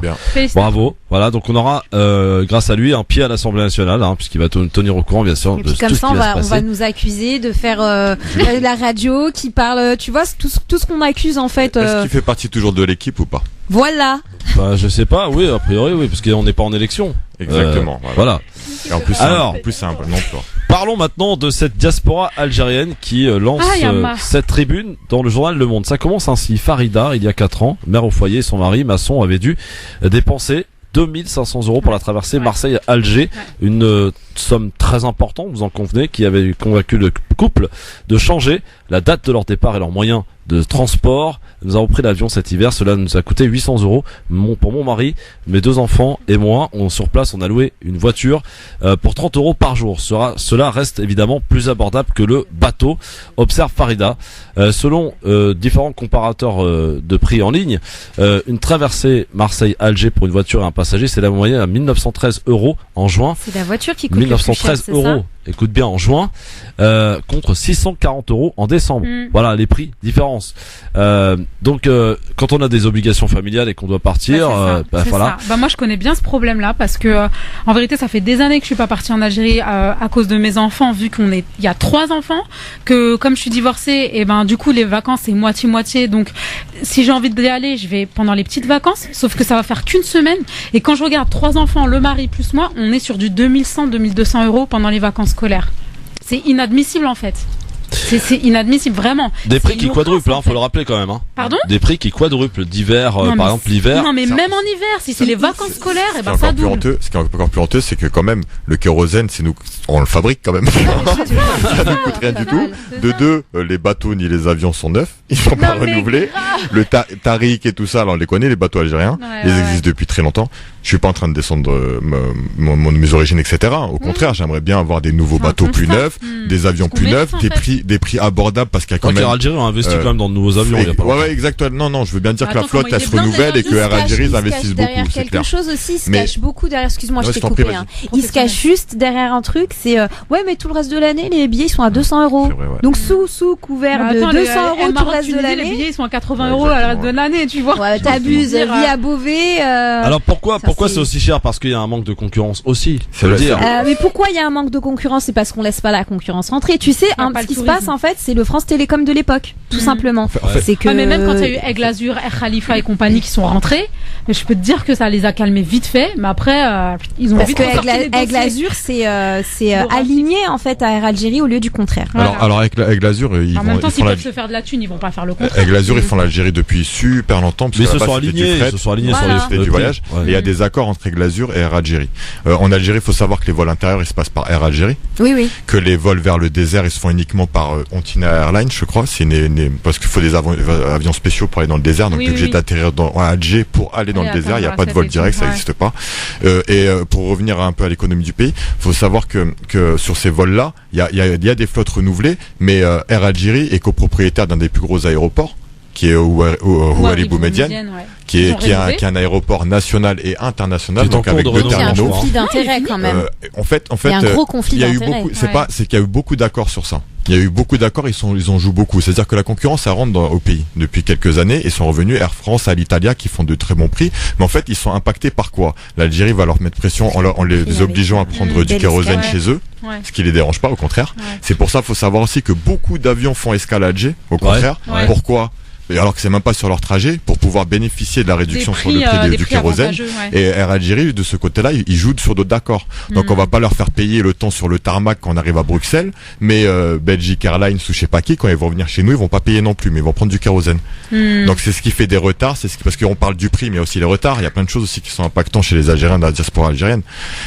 Bravo. Voilà, donc on aura grâce à lui un pied à l'Assemblée nationale, puisqu'il va tenir au courant bien sûr de tout ce qui va se passer. Comme ça on va nous accuser de faire la radio qui parle, tu vois, tout ce qu'on accuse en fait. Est-ce qu'il fait partie toujours de l'équipe ou pas? Voilà. Bah je sais pas, oui, a priori oui, parce qu'on n'est pas en élection. Exactement. Voilà. Et en plus c'est un bon emploi. Parlons maintenant de cette diaspora algérienne qui lance cette tribune dans le journal Le Monde. Ça commence ainsi. Farida, il y a 4 ans, mère au foyer, son mari, maçon, avait dû dépenser 2500 € pour la traversée Marseille-Alger. Une somme très importante, vous en convenez, qui avait convaincu le couple de changer la date de leur départ et leurs moyens de transport. Nous avons pris l'avion cet hiver, cela nous a coûté 800 € pour mon mari, mes 2 enfants et moi. Sur place, on a loué une voiture pour 30 € par jour. Cela reste évidemment plus abordable que le bateau, observe Farida. Selon différents comparateurs de prix en ligne, une traversée Marseille-Alger pour une voiture et un passager, c'est la moyenne à 1913 € en juin. C'est la voiture qui coûte 1913 le plus cher, €. Écoute bien, en juin, contre 640 € en décembre. Voilà les prix, différence. Donc, quand on a des obligations familiales et qu'on doit partir, voilà. Moi, je connais bien ce problème-là parce que, en vérité, ça fait des années que je suis pas partie en Algérie à cause de mes enfants, vu il y a 3 enfants, que comme je suis divorcée, et du coup, les vacances c'est moitié-moitié. Donc, si j'ai envie d'y aller, je vais pendant les petites vacances. Sauf que ça va faire qu'une semaine. Et quand je regarde 3 enfants, le mari plus moi, on est sur du 2100-2200 € pendant les vacances scolaires. C'est inadmissible en fait. C'est inadmissible, vraiment. Des prix qui quadruplent, faut le rappeler quand même. Pardon ? Des prix qui quadruplent d'hiver, par exemple l'hiver. Non mais même en hiver, si c'est les vacances scolaires, ça double. Ce qui est encore plus honteux, c'est que quand même, le kérosène, on le fabrique quand même. Ça ne coûte rien du tout. De 2, les bateaux ni les avions sont neufs, ils sont pas renouvelés. Le Tariq et tout ça, alors on les connaît, les bateaux algériens, ils existent depuis très longtemps. Je suis pas en train de descendre mes origines, etc. Au contraire, j'aimerais bien avoir des nouveaux bateaux plus neufs, des avions plus neufs, des prix abordables parce qu'il y a quand même. Algérie a investi quand même dans de nouveaux avions. Ouais, exactement. Non, je veux bien dire que la flotte elle se renouvelle et que Air Algérie investissent beaucoup. C'est clair. Quelque chose aussi, il se cache beaucoup derrière. Excuse-moi, je t'ai coupé. Il se cache juste derrière un truc. C'est mais tout le reste de l'année, les billets sont à 200 €. Donc sous couvert de 200 € tout le reste de l'année. Les billets sont à 80 € à le reste de l'année, tu vois. Ouais, t'abuses. Vie à Beauvais. Alors pourquoi c'est aussi cher? Parce qu'il y a un manque de concurrence aussi. C'est le dire. Mais pourquoi il y a un manque de concurrence? C'est parce qu'on laisse pas la concurrence rentrer. Tu sais, ce qui se passe en fait, c'est le France Télécom de l'époque, tout simplement. C'est que. Mais même quand il y a eu Aigle Azur, Air Khalifa et compagnie qui sont rentrés, je peux te dire que ça les a calmés vite fait. Mais après, ils ont vite sorti les dossiers. Aigle Azur, c'est aligné en fait à Air Algérie au lieu du contraire. Alors avec Aigle Azur, en même temps, s'ils peuvent se faire de la thune, ils vont pas faire le contraire. Aigle Azur, ils font l'Algérie depuis super longtemps. Mais ils se sont alignés sur du voyage. Et il y a des accords entre Aigle Azur et Air Algérie. En Algérie, il faut savoir que les vols intérieurs, ils se passent par Air Algérie. Oui. Que les vols vers le désert, ils se font uniquement par Ontina Airlines, je crois. Parce qu'il faut des avions spéciaux pour aller dans le désert. Donc, obligé d'atterrir à Alger pour aller dans le désert. Il n'y a pas de vol direct, ça n'existe pas. Et pour revenir un peu à l'économie du pays, il faut savoir que sur ces vols-là, il y a des flottes renouvelées, mais Air Algérie est copropriétaire d'un des plus gros aéroports, qui est Ouali Boumediene, qui est un aéroport national et international, donc avec 2 terminaux. Il y a un conflit d'intérêts quand même. En fait, il y a un gros conflit d'intérêts. C'est qu'il y a eu beaucoup d'accords sur ça. Il y a eu beaucoup d'accords, ils en jouent beaucoup. C'est-à-dire que la concurrence, ça rentre au pays depuis quelques années et sont revenus Air France, Alitalia, qui font de très bons prix. Mais en fait, ils sont impactés par quoi? L'Algérie va leur mettre pression en les obligeant à prendre du kérosène chez eux, ce qui les dérange pas, au contraire. C'est pour ça, faut savoir aussi que beaucoup d'avions font escale à Alger, au contraire. Pourquoi? Alors que c'est même pas sur leur trajet, pour pouvoir bénéficier de la réduction sur le prix du kérosène. Et Air Algérie, de ce côté-là, ils jouent sur d'autres accords. Donc on va pas leur faire payer le temps sur le tarmac quand on arrive à Bruxelles, mais Belgique Airlines ou je sais pas qui, quand ils vont venir chez nous, ils vont pas payer non plus, mais ils vont prendre du kérosène. Donc c'est ce qui fait des retards, parce qu'on parle du prix, mais aussi les retards. Il y a plein de choses aussi qui sont impactants chez les Algériens de la diaspora algérienne.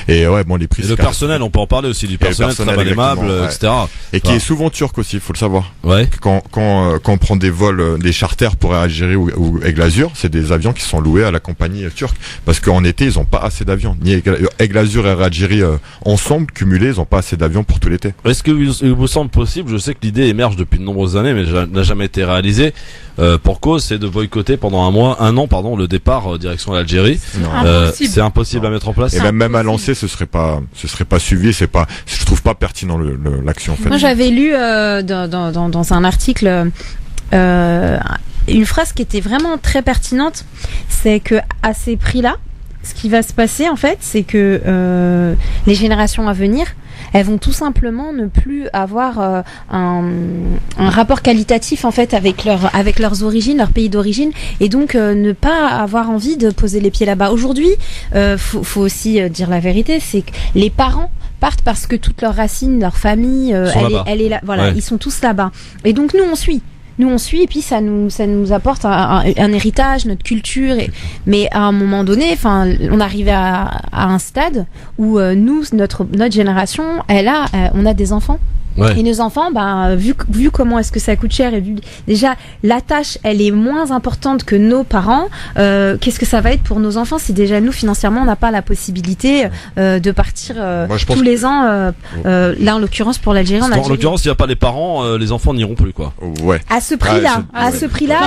Et les prix. Et le personnel, on peut en parler aussi du personnel très mal aimable, etc. Et qui est souvent turc aussi, il faut le savoir. Quand on prend des vols, des charters pour Air Algérie ou Aigle Azur, c'est des avions qui sont loués à la compagnie turque, parce qu'en été ils ont pas assez d'avions, ni Aigle Azur et Air Algérie ensemble cumulés, ils ont pas assez d'avions pour tout l'été. Est-ce que il vous semble possible, je sais que l'idée émerge depuis de nombreuses années mais n'a jamais été réalisée, pour cause c'est de boycotter pendant un an le départ direction l'Algérie. C'est impossible à mettre en place. Et même à lancer, ce serait pas suivi, je trouve pas pertinent l'action en fait. Moi j'avais lu dans un article une phrase qui était vraiment très pertinente, c'est que à ces prix-là, ce qui va se passer en fait, c'est que les générations à venir, elles vont tout simplement ne plus avoir un rapport qualitatif en fait avec leurs origines, leur pays d'origine, et donc ne pas avoir envie de poser les pieds là-bas. Aujourd'hui, faut aussi dire la vérité, c'est que les parents partent parce que toutes leurs racines, leur famille, elle est là. Voilà, ils sont tous là-bas. Et donc nous on suit et puis ça nous apporte un héritage, notre culture. Mais à un moment donné, on arrivait à un stade où nous, notre génération, on a des enfants. Ouais. Et nos enfants, vu comment est-ce que ça coûte cher et vu déjà la tâche, elle est moins importante que nos parents. Qu'est-ce que ça va être pour nos enfants si déjà nous financièrement on n'a pas la possibilité de partir tous les ans. Là en l'occurrence pour l'Algérie, en l'occurrence, s'il n'y a pas les parents, les enfants n'iront plus quoi. Ouais. À ce prix-là,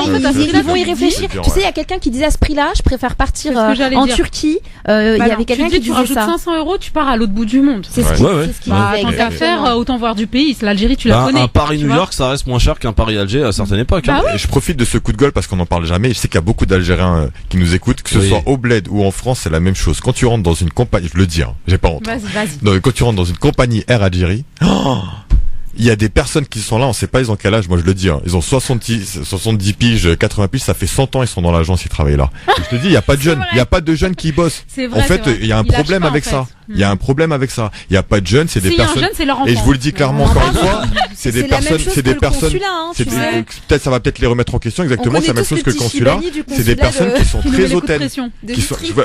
ils vont y réfléchir. Tu sais, il y a quelqu'un qui disait à ce prix-là, je préfère partir en Turquie. Il y avait quelqu'un qui disait ça. Tu rajoutes 500 €, tu pars à l'autre bout du monde. C'est ce qu'il disait. Tant qu'à faire, autant voir du pays. L'Algérie, tu la connais. Un Paris-New York, ça reste moins cher qu'un Paris-Alger à certaines époques. Oui. Et je profite de ce coup de gueule parce qu'on n'en parle jamais. Je sais qu'il y a beaucoup d'Algériens qui nous écoutent, que ce soit au bled ou en France, c'est la même chose. Quand tu rentres dans une compagnie, je le dis, j'ai pas honte. Vas-y. Donc, quand tu rentres dans une compagnie Air Algérie, il y a des personnes qui sont là, on sait pas ils ont quel âge, moi je le dis, ils ont 70 piges, 80 piges, ça fait 100 ans ils sont dans l'agence, ils travaillent là. Et je te dis, il y a pas de jeunes qui bossent. Vrai, en fait, il y a un problème avec ça. Il y a un problème avec ça. Il y a pas de jeunes, c'est des personnes. Et je vous le dis clairement encore une fois, c'est des personnes, peut-être ça va peut-être les remettre en question exactement, c'est la même chose que le consulat. C'est des personnes qui sont très hautaines.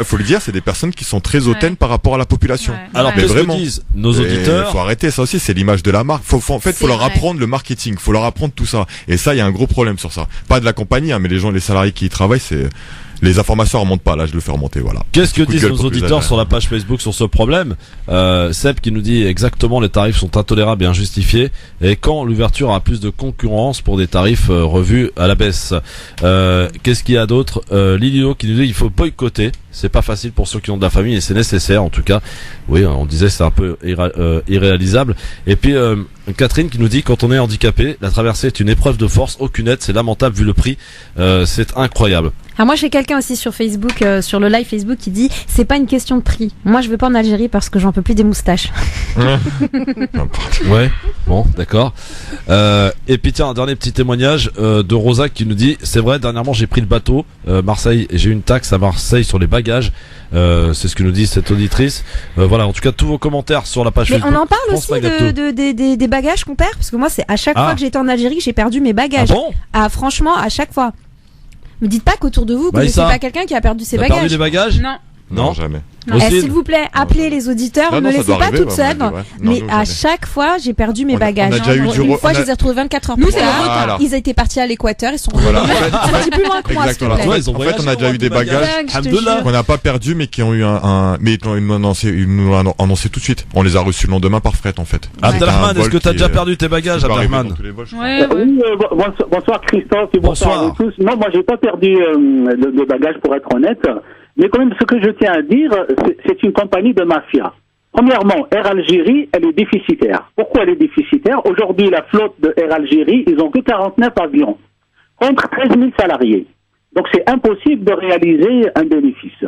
Faut le dire, c'est des personnes qui sont très hautaines par rapport à la population. Alors, qu'est-ce que disent nos auditeurs? Faut arrêter ça aussi, c'est l'image de la marque. En fait, faut leur apprendre le marketing, faut leur apprendre tout ça. Et ça, il y a un gros problème sur ça. Pas de la compagnie, mais les salariés qui y travaillent, c'est les informations remontent pas. Là, je le fais remonter. Voilà. Qu'est-ce que disent nos auditeurs sur la page Facebook sur ce problème? Seb qui nous dit exactement les tarifs sont intolérables et injustifiés. Et quand l'ouverture a plus de concurrence pour des tarifs revus à la baisse. Qu'est-ce qu'il y a d'autre? Lilio qui nous dit il faut boycotter. C'est pas facile pour ceux qui ont de la famille et c'est nécessaire en tout cas. Oui, on disait c'est un peu irréalisable. Et puis Catherine qui nous dit quand on est handicapé, la traversée est une épreuve de force, aucune aide, c'est lamentable vu le prix, c'est incroyable. Ah, moi j'ai quelqu'un aussi sur Facebook, sur le live Facebook qui dit c'est pas une question de prix. Moi je vais pas en Algérie parce que j'en peux plus des moustaches. Ouais, bon, d'accord. Et puis tiens, un dernier petit témoignage de Rosa qui nous dit c'est vrai, dernièrement j'ai pris le bateau Marseille et j'ai eu une taxe à Marseille sur les bagages. C'est ce que nous dit cette auditrice. Voilà, en tout cas tous vos commentaires sur la page Facebook. Mais on en parle aussi des bagages qu'on perd parce que moi c'est à chaque fois que j'étais en Algérie j'ai perdu mes bagages. Ah bon? Franchement à chaque fois. Me dites pas qu'autour de vous, vous connaissez pas quelqu'un qui a perdu ses bagages. Perdu des bagages? Non, jamais. S'il vous plaît, appelez les auditeurs, ne me laissez pas toute seule. Mais à chaque fois, j'ai perdu mes bagages. Une fois, je les ai retrouvés 24 heures plus tard. Ils étaient partis à l'Équateur, ils sont revenus. Un petit peu loin que moi, s'il te plaît. En fait, on a déjà eu des bagages qu'on n'a pas perdus, mais qui ont eu mais ils nous l'ont annoncé tout de suite. On les a reçus le lendemain par fret, en fait. Abdelrahman, est-ce que t'as déjà perdu tes bagages, Abdelrahman? Bonsoir Christophe et bonsoir à vous tous. Non, moi j'ai pas perdu de bagages pour être honnête. Mais quand même, ce que je tiens à dire, c'est une compagnie de mafia. Premièrement, Air Algérie, elle est déficitaire. Pourquoi elle est déficitaire? Aujourd'hui, la flotte de Air Algérie, ils ont que 49 avions, contre 13 000 salariés. Donc c'est impossible de réaliser un bénéfice,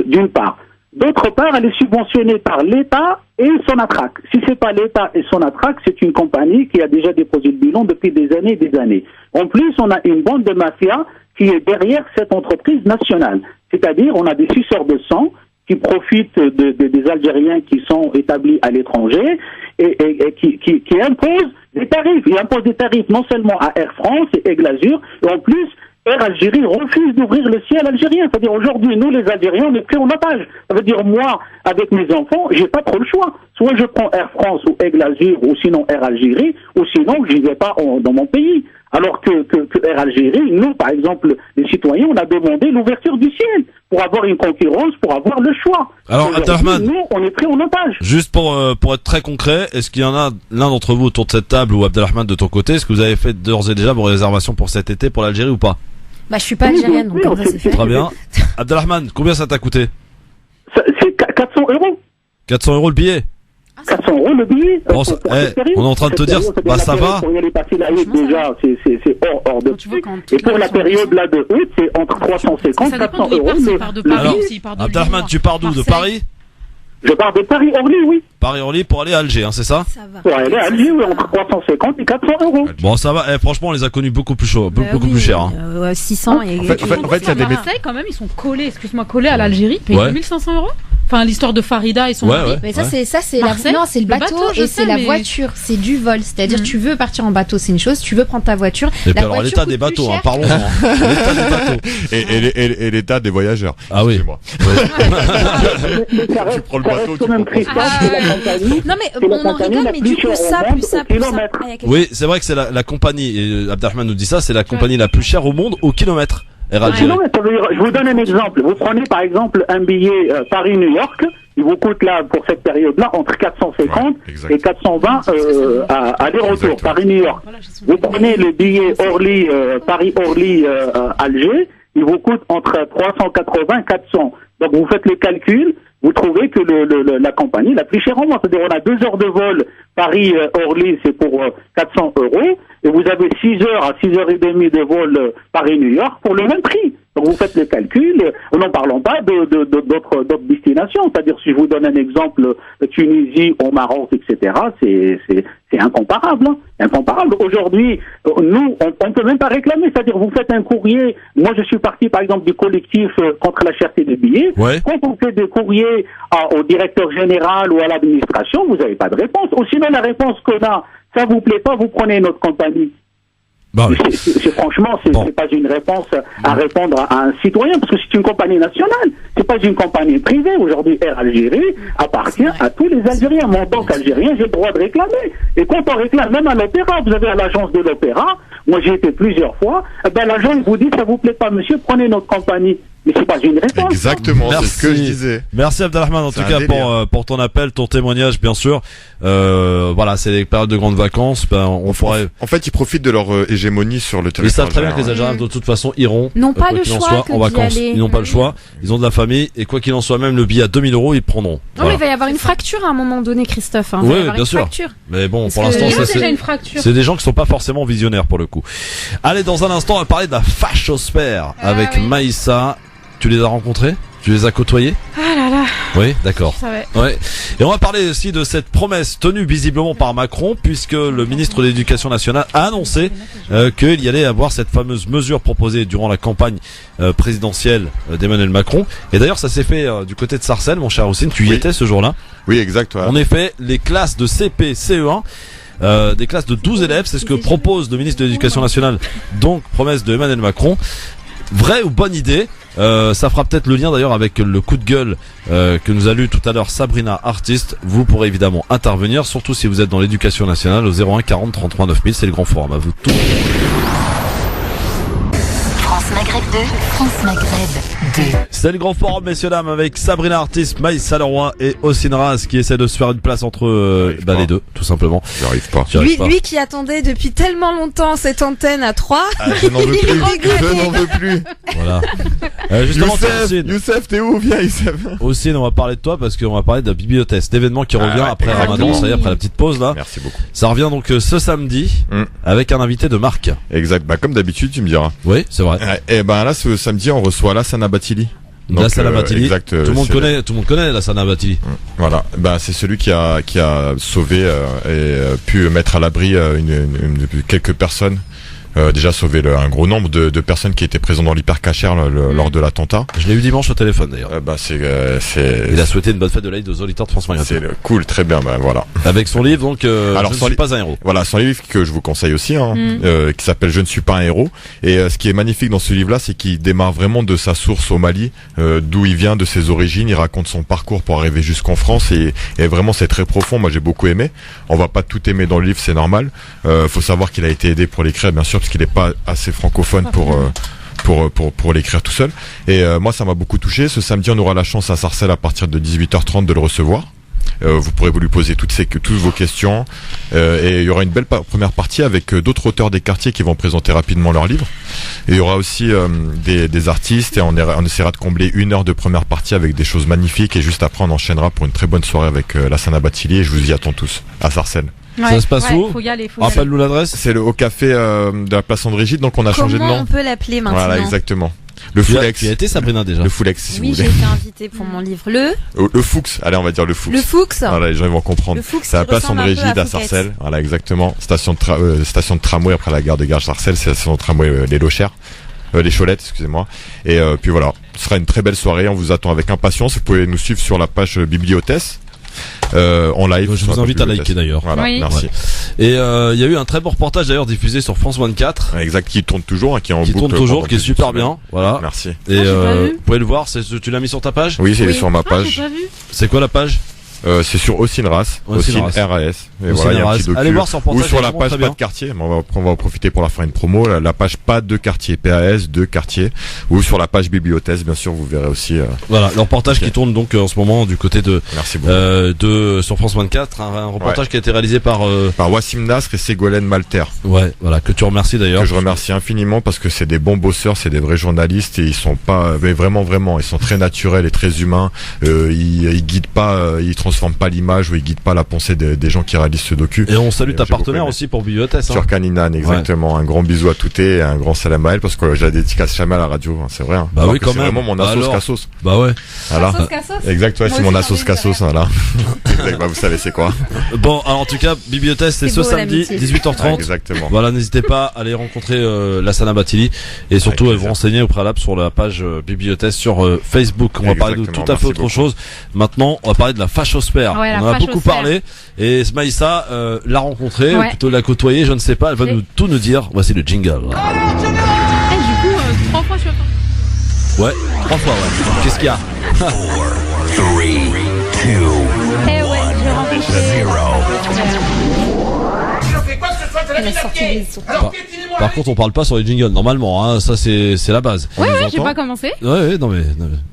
d'une part. D'autre part, elle est subventionnée par l'État et Sonatrach. Si c'est pas l'État et Sonatrach, c'est une compagnie qui a déjà déposé le bilan depuis des années et des années. En plus, on a une bande de mafia qui est derrière cette entreprise nationale. C'est-à-dire, on a des suceurs de sang qui profitent des Algériens qui sont établis à l'étranger et qui imposent des tarifs. Ils imposent des tarifs non seulement à Air France et Aigle Azur, et en plus, Air Algérie refuse d'ouvrir le ciel algérien. C'est-à-dire, aujourd'hui, nous, les Algériens, on est pris en otage. Ça veut dire, moi, avec mes enfants, j'ai pas trop le choix. Soit je prends Air France ou Aigle Azur, ou sinon Air Algérie, ou sinon, j'y vais pas dans mon pays. Alors que Air Algérie, nous, par exemple, les citoyens, on a demandé l'ouverture du ciel pour avoir une concurrence, pour avoir le choix. Alors, Abdelrahman, nous, on est pris en otage. Juste pour être très concret, est-ce qu'il y en a l'un d'entre vous autour de cette table ou Abdelrahman de ton côté, est-ce que vous avez fait d'ores et déjà vos réservations pour cet été pour l'Algérie ou pas? Je suis pas algérienne, donc comment ça s'est fait? Très bien. Abdelrahman, combien ça t'a coûté? C'est 400 €. 400 € le billet? 400 € le billet. Bon, on est en train de te dire, ça va. Pour y aller passer la août, déjà, c'est hors de prix. Et pour la période là de août, c'est entre 350 et 400 €. Alors, Abdelrahman, tu pars d'où? De Paris? Je pars de Paris-Orly, oui. Paris-Orly pour aller à Alger, hein, c'est ça? Pour aller à Alger, oui, entre 350 et 400 euros. Bon, ça va. Franchement, on les a connus beaucoup plus chaud, beaucoup plus cher. Hein. 600 et... En fait, il y a des Marseille, quand même, ils sont collés, collés à l'Algérie, payent 2500 euros. Enfin, l'histoire de Farida et son mari. Mais ça, c'est non, c'est le bateau et c'est la voiture. C'est du vol. C'est-à-dire, tu veux partir en bateau, c'est une chose. Tu veux prendre ta voiture. Et puis alors, l'état des bateaux, hein, parlons-en. L'état des bateaux. Et l'état des voyageurs. Ah oui. Tu prends le bateau, tu non, mais on en rigole, mais du coup, ça. Oui, c'est vrai que c'est la compagnie, et Abdelrahman nous dit ça, c'est la compagnie la plus chère au monde au kilomètre. Je vous donne un exemple. Vous prenez par exemple un billet Paris-New York, il vous coûte là pour cette période-là entre 450 et 420 aller-retour Paris-New York. Vous prenez le billet Orly Paris-Orly Alger, il vous coûte entre 380 et 400. Donc vous faites les calculs, vous trouvez que la compagnie la plus chère en monde, c'est-à-dire on a 2 heures de vol Paris-Orly, c'est pour 400 euros, et vous avez 6 heures à 6h30 de vol Paris-New York pour le même prix. Donc vous faites le calcul, n'en parlons pas d'autres destinations, c'est-à-dire si je vous donne un exemple, Tunisie, au Maroc, etc., c'est incomparable. Hein. Incomparable. Aujourd'hui, nous, on peut même pas réclamer, c'est-à-dire vous faites un courrier, moi je suis parti par exemple du collectif contre la cherté des billets, quand on fait des courriers au directeur général ou à l'administration, vous n'avez pas de réponse. Ou sinon la réponse qu'on a, ça vous plaît pas, vous prenez notre compagnie. Bah oui. Franchement, c'est pas une réponse à répondre à un citoyen, parce que c'est une compagnie nationale, c'est pas une compagnie privée. Aujourd'hui, Air Algérie appartient à tous les Algériens. Moi, en tant qu'Algérien, j'ai le droit de réclamer. Et quand on réclame, même à l'opéra, vous avez à l'agence de l'opéra, moi j'ai été plusieurs fois, l'agent il vous dit, ça vous plaît pas, monsieur, prenez notre compagnie. Mais c'est pas une réponse. Exactement, c'est ce que je disais. Merci Abdelrahman en tout cas pour ton appel, ton témoignage bien sûr. Voilà, c'est les périodes de grandes vacances, on pourrait... En fait, ils profitent de leur hégémonie sur le territoire. Ils savent très bien que les Algériens de toute façon iront n'ont pas le choix en vacances. Ils n'ont pas le choix, ils ont de la famille et quoi qu'il en soit, même le billet à 2000 euros, ils prendront. Non, voilà. Mais il va y avoir une fracture à un moment donné, Christophe. Hein. Oui, bien sûr. Mais bon, pour l'instant, c'est des gens qui sont pas forcément visionnaires pour le coup. Allez, dans un instant, on va parler de la fachosphère avec Maïssa. Tu les as rencontrés? Tu les as côtoyés? Ah là là. Oui, d'accord. Ouais. Et on va parler aussi de cette promesse tenue visiblement par Macron, puisque le ministre de l'Éducation nationale a annoncé qu'il y allait avoir cette fameuse mesure proposée durant la campagne présidentielle d'Emmanuel Macron. Et d'ailleurs, ça s'est fait du côté de Sarcelles, mon cher Houssine. Tu y étais ce jour-là? Oui, exact. Ouais. En effet, les classes de CP, CE1, des classes de 12 élèves, c'est ce que propose le ministre de l'Éducation nationale, donc promesse de Emmanuel Macron. Vraie ou bonne idée? Ça fera peut-être le lien d'ailleurs avec le coup de gueule que nous a lu tout à l'heure Sabrina Artiste. Vous pourrez évidemment intervenir, surtout si vous êtes dans l'éducation nationale, au 01 40 33 9000. C'est le grand forum, à vous tous. France Maghreb 2, France Maghreb 2. C'est le grand forum, messieurs dames, avec Sabrina Artiste, Maïssa Leroy et Houssine Ras qui essaie de se faire une place entre les deux, tout simplement. J'arrive pas. Lui qui attendait depuis tellement longtemps cette antenne à 3. Je n'en veux plus. Je n'en veux plus. Voilà. Justement, Youssef, t'es où? Viens, Youssef. Houssine, on va parler de toi parce qu'on va parler de la bibliothèque, d'événement qui revient après Ramadan, ça y est, après la petite pause là. Merci beaucoup. Ça revient donc ce samedi avec un invité de marque. Exact. Bah comme d'habitude, tu me diras. Oui, c'est vrai. Et ben là, ce samedi, on reçoit Lassana Bathily. Lassana Bathily. Exact. Tout le monde connaît Lassana Bathily. Voilà. Ben c'est celui qui a sauvé et pu mettre à l'abri quelques personnes. Déjà sauvé un gros nombre de personnes qui étaient présentes dans l'hypercachère lors de l'attentat. Je l'ai eu dimanche au téléphone d'ailleurs. Il a souhaité une bonne fête de l'Aïd aux auditeurs de France Maghreb. C'est cool, très bien, voilà. Avec son livre donc alors, Je ne suis pas un héros. Voilà, son livre que je vous conseille aussi qui s'appelle Je ne suis pas un héros. Et ce qui est magnifique dans ce livre-là, c'est qu'il démarre vraiment de sa source au Mali, d'où il vient, de ses origines, il raconte son parcours pour arriver jusqu'en France et vraiment c'est très profond, moi j'ai beaucoup aimé. On va pas tout aimer dans le livre, c'est normal. Faut savoir qu'il a été aidé pour l'écrire bien sûr parce qu'il n'est pas assez francophone pour l'écrire tout seul. Et moi ça m'a beaucoup touché. Ce samedi on aura la chance à Sarcelles à partir de 18h30 de le recevoir. Vous pourrez vous lui poser toutes vos questions et il y aura une belle première partie avec d'autres auteurs des quartiers qui vont présenter rapidement leurs livres. Et il y aura aussi des artistes et on essaiera de combler 1 heure de première partie avec des choses magnifiques et juste après on enchaînera pour une très bonne soirée avec Lassana Bathily et je vous y attends tous à Sarcelles. Ça se passe où? Faut y aller. Rappelle-nous l'adresse. C'est au café de la place André Gide, donc on a changé de nom. Comment on peut l'appeler maintenant? Voilà, exactement. Le Foulex. Tu as été, Sabrina, déjà? Le Foulex, si vous Oui, voulez. j'ai été invitée pour mon livre. Le Fuchs. Allez, on va dire le Fuchs. Le Fuchs. Voilà, les gens ils vont comprendre. C'est la place André Gide à Sarcelles. Voilà, exactement. Station de tramway après la gare de Sarcelles, c'est la station de tramway les Lochères. Les Cholettes, excusez-moi. Et puis voilà, ce sera une très belle soirée. On vous attend avec impatience. Vous pouvez nous suivre sur la page Bibliothèse. En live. Je vous invite à liker d'ailleurs. Voilà, oui. merci. Et il y a eu un très bon reportage d'ailleurs diffusé sur France 24. Exact, qui tourne toujours, qui est en boucle. Qui tourne toujours, qui est super bien. Voilà. Merci. Et vous pouvez le voir. Tu l'as mis sur ta page? Oui, c'est sur ma page. J'ai pas vu. C'est quoi la page? C'est sur Ossine RAS. Ossine RAS. Et voilà, il y a un petit docu. Allez voir sur ou sur la page pas de quartier. On va en profiter pour la faire une promo. La page pas de quartier. PAS de quartier. Ou sur la page Bibliothèse, bien sûr, vous verrez aussi. Voilà, le reportage qui tourne donc en ce moment du côté de. Merci beaucoup. Sur France 24. Un reportage qui a été réalisé par Wassim Nasr et Ségolène Malter. Ouais, voilà, que tu remercies d'ailleurs. Que je remercie infiniment parce que c'est des bons bosseurs, c'est des vrais journalistes et ils sont pas, mais vraiment, ils sont très naturels et très humains. Ils guident pas, ils transforment pas l'image ou ils guident pas la pensée des gens qui réalisent ce docu. Et on salue ta partenaire aussi pour Bibliothèse. Sur Caninan, exactement. Ouais. Un grand bisou à Touté et un grand salam à elle parce que j'ai la dédicace jamais à la radio, hein, c'est vrai. Hein. Bah oui, quand même. C'est vraiment mon assos cassos. Bah ouais. Voilà. Exact, ouais, c'est mon assos cassos, voilà. Bah, vous savez c'est quoi. Bon, alors en tout cas, Bibliothèse, c'est ce samedi, 18h30. Exactement. Voilà, n'hésitez pas à aller rencontrer Lassana Batili et surtout à vous renseigner au préalable sur la page Bibliothèse sur Facebook. On va parler de tout à fait autre chose. Maintenant, on va parler de la fachosphère. Ouais, on en a beaucoup parlé et Maïssa l'a rencontrée, ou plutôt l'a côtoyée, je ne sais pas, elle va tout nous dire. Voici le jingle. Et du coup, 3 fois sur 3. Ouais, 3 fois, ouais. Qu'est-ce qu'il y a? 4, 3, 2, 1. Eh ouais, j'ai rencontré. Par contre, on parle pas sur les jingles normalement, hein. Ça c'est la base. Ouais, j'ai pas commencé. Ouais, non mais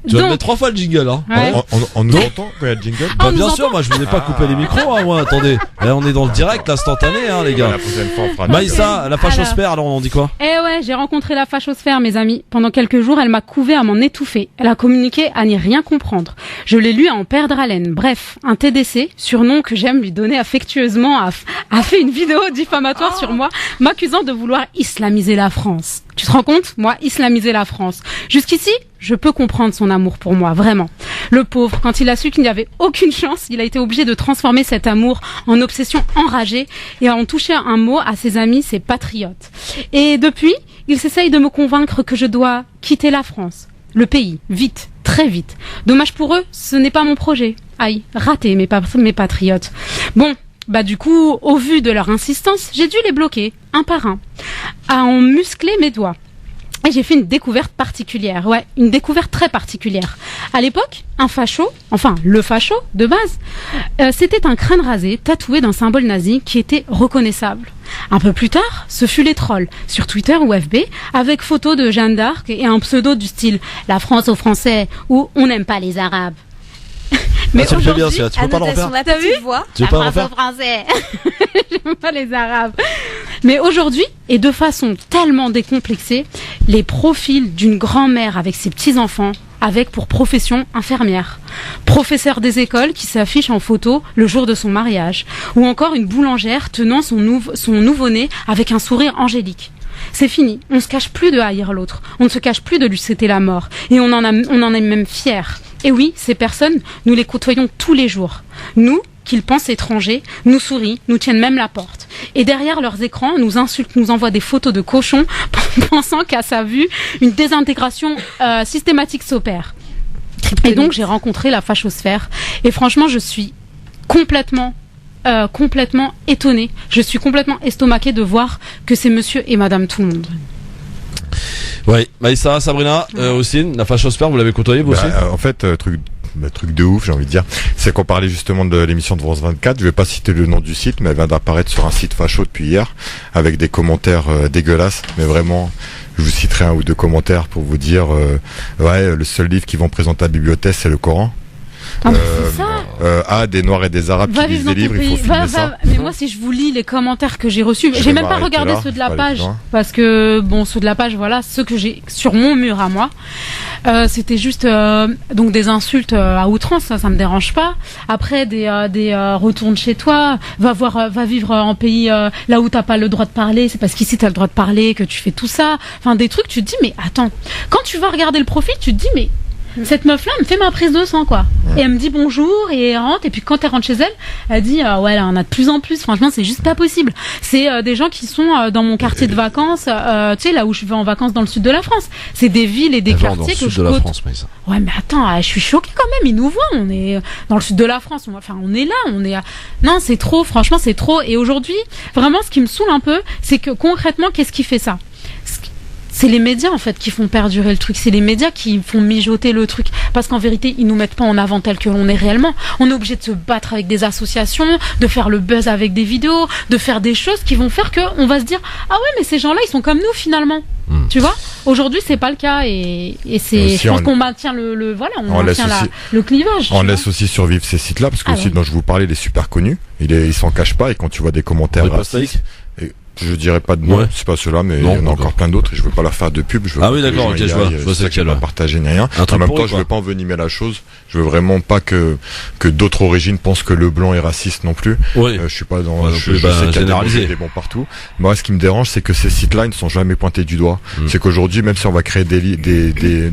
tu vas mettre 3 fois le jingle, hein. Ouais. On nous entend quand il y a le jingle? Bah, bien sûr, moi je vous ai pas coupé les micros, hein, moi. Attendez, là, on est dans le direct, l'instantané, hein, les gars. La prochaine fois, on fera Maïssa, la fachosphère, alors on dit quoi? Eh ouais, j'ai rencontré la fachosphère, mes amis. Pendant quelques jours, elle m'a couvé à m'en étouffer. Elle a communiqué à n'y rien comprendre. Je l'ai lu à en perdre haleine. Bref, un TDC, surnom que j'aime lui donner affectueusement, a fait une vidéo diffamatoire sur moi, m'accusant de vouloir islamiser la France. Tu te rends compte? Moi, islamiser la France. Jusqu'ici, je peux comprendre son amour pour moi, vraiment. Le pauvre, quand il a su qu'il n'y avait aucune chance, il a été obligé de transformer cet amour en obsession enragée et en toucher un mot à ses amis, ses patriotes. Et depuis, il s'essaye de me convaincre que je dois quitter la France. Le pays, vite, très vite. Dommage pour eux, ce n'est pas mon projet. Aïe, raté mes patriotes. Bon, bah du coup, au vu de leur insistance, j'ai dû les bloquer, un par un, à en muscler mes doigts. Et j'ai fait une découverte particulière, une découverte très particulière. À l'époque, un facho, enfin le facho de base, c'était un crâne rasé tatoué d'un symbole nazi qui était reconnaissable. Un peu plus tard, ce fut les trolls, sur Twitter ou FB, avec photo de Jeanne d'Arc et un pseudo du style « La France aux Français » ou « On n'aime pas les Arabes ». Mais tu peux pas le refaire. T'as vu? Tu veux pas le refaire? Français. J'aime pas les Arabes. Mais aujourd'hui, et de façon tellement décomplexée, les profils d'une grand-mère avec ses petits-enfants, avec pour profession infirmière, professeur des écoles qui s'affiche en photo le jour de son mariage, ou encore une boulangère tenant son nouveau-né avec un sourire angélique. C'est fini, on se cache plus de haïr l'autre, on ne se cache plus de lui souhaiter la mort, et on en est même fiers. Et oui, ces personnes, nous les côtoyons tous les jours. Nous, qu'ils pensent étrangers, nous sourient, nous tiennent même la porte. Et derrière leurs écrans, nous insultent, nous envoient des photos de cochons, pensant qu'à sa vue, une désintégration systématique s'opère. Et donc, j'ai rencontré la fachosphère. Et franchement, je suis complètement étonnée. Je suis complètement estomaquée de voir que c'est monsieur et madame tout le monde. Ouais, Maïssa, Sabrina, aussi, la fachosphère, vous l'avez côtoyé vous aussi? En fait, truc de ouf, j'ai envie de dire, c'est qu'on parlait justement de l'émission de France 24. Je vais pas citer le nom du site, mais elle vient d'apparaître sur un site facho depuis hier, avec des commentaires dégueulasses, mais vraiment, je vous citerai 1 ou 2 commentaires pour vous dire, le seul livre qu'ils vont présenter à la bibliothèque, c'est le Coran. c'est ça. Des Noirs et des Arabes qui lisent des livres, il faut filmer ça. Mais moi, si je vous lis les commentaires que j'ai reçus, j'ai même pas regardé ceux de la page, parce que ceux de la page, voilà, ceux que j'ai sur mon mur à moi, c'était juste donc des insultes à outrance, ça me dérange pas. Après des retourne chez toi, va vivre en pays là où t'as pas le droit de parler, c'est parce qu'ici t'as le droit de parler que tu fais tout ça. Enfin des trucs, tu te dis mais attends, quand tu vas regarder le profil, tu te dis mais cette meuf-là me fait ma prise de sang, quoi. Et elle me dit bonjour et elle rentre. Et puis quand elle rentre chez elle, elle dit ouais, là, on a de plus en plus. Franchement, c'est juste pas possible. C'est des gens qui sont dans mon quartier de vacances, tu sais, là où je vais en vacances dans le sud de la France. C'est des villes et des quartiers que je côtoie. Ouais, mais attends, je suis choquée quand même. Ils nous voient. On est dans le sud de la France. On est là. Non, c'est trop. Franchement, c'est trop. Et aujourd'hui, vraiment, ce qui me saoule un peu, c'est que concrètement, qu'est-ce qui fait ça? C'est les médias en fait qui font perdurer le truc, c'est les médias qui font mijoter le truc, parce qu'en vérité ils nous mettent pas en avant tel que l'on est réellement. On est obligé de se battre avec des associations, de faire le buzz avec des vidéos, de faire des choses qui vont faire que on va se dire ah ouais mais ces gens-là ils sont comme nous finalement. Tu vois, aujourd'hui c'est pas le cas et c'est je pense qu'on maintient le clivage. On laisse aussi survivre ces sites-là parce que aussi dont je vous parlais, il est super connu, il s'en cache pas et quand tu vois des commentaires racistes. Je dirais pas de nom, c'est pas ceux-là, mais il y en a encore plein d'autres et je veux pas leur faire de pub. Je veux d'accord, ok, je vois c'est qu'elle va partager ni rien. En même temps, je veux pas envenimer la chose. Je veux vraiment pas que d'autres origines pensent que le blanc est raciste non plus. Je suis pas dans, je sais qu'il y a des bons partout. Moi, ce qui me dérange, c'est que ces sites-là, ils ne sont jamais pointés du doigt. C'est qu'aujourd'hui, même si on va créer des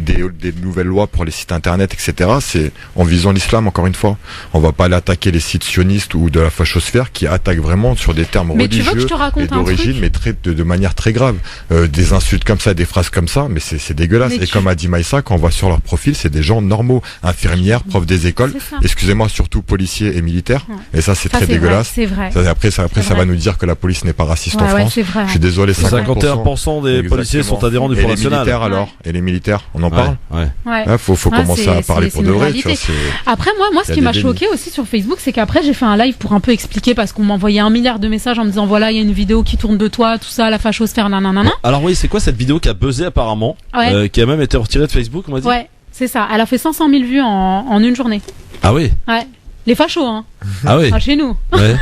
nouvelles lois pour les sites internet, etc., c'est en visant l'islam, encore une fois. On va pas aller attaquer les sites sionistes ou de la fachosphère qui attaquent vraiment sur des termes religieux et d'origine, mais de manière très grave. Des insultes comme ça, des phrases comme ça, mais c'est dégueulasse. Et comme a dit Maïssa, quand on voit sur leur profil, c'est des gens normaux, infirmières, profs des écoles, excusez-moi, surtout policiers et militaires. Et ça, c'est très dégueulasse. C'est vrai. Après, ça va nous dire que la police n'est pas raciste en France. Je suis désolé, 51% des policiers sont adhérents du Front National. Et les militaires alors? Et les militaires, on en parle? Faut commencer à parler pour de vrai. Après, moi, ce qui m'a choqué aussi sur Facebook, c'est qu'après, j'ai fait un live pour un peu expliquer parce qu'on m'envoyait 1 milliard de messages en me disant voilà, il y a une vidéo qui tourne de toi, tout ça, la fachosphère, nanana. Alors oui, c'est quoi cette vidéo qui a buzzé apparemment, qui a même été retirée de Facebook, on m'a dit? Ouais, c'est ça. Elle a fait 500 000 vues en une journée. Ah oui? Ouais. Les fachos, hein. Ah oui. Chez nous. Ouais.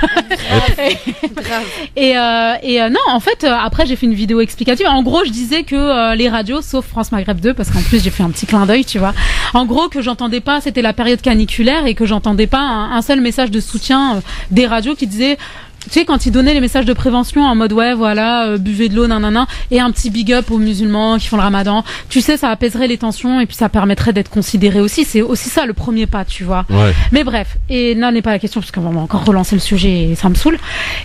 et non, en fait, après j'ai fait une vidéo explicative. En gros, je disais que les radios, sauf France Maghreb 2, parce qu'en plus j'ai fait un petit clin d'œil, tu vois. En gros, que j'entendais pas, c'était la période caniculaire et que j'entendais pas un seul message de soutien des radios qui disaient. Tu sais, quand ils donnaient les messages de prévention en mode ouais, voilà, buvez de l'eau, nanana, et un petit big up aux musulmans qui font le ramadan, tu sais, ça apaiserait les tensions et puis ça permettrait d'être considéré aussi. C'est aussi ça le premier pas, tu vois. Ouais. Mais bref, et là n'est pas la question parce qu'on va encore relancer le sujet et ça me saoule.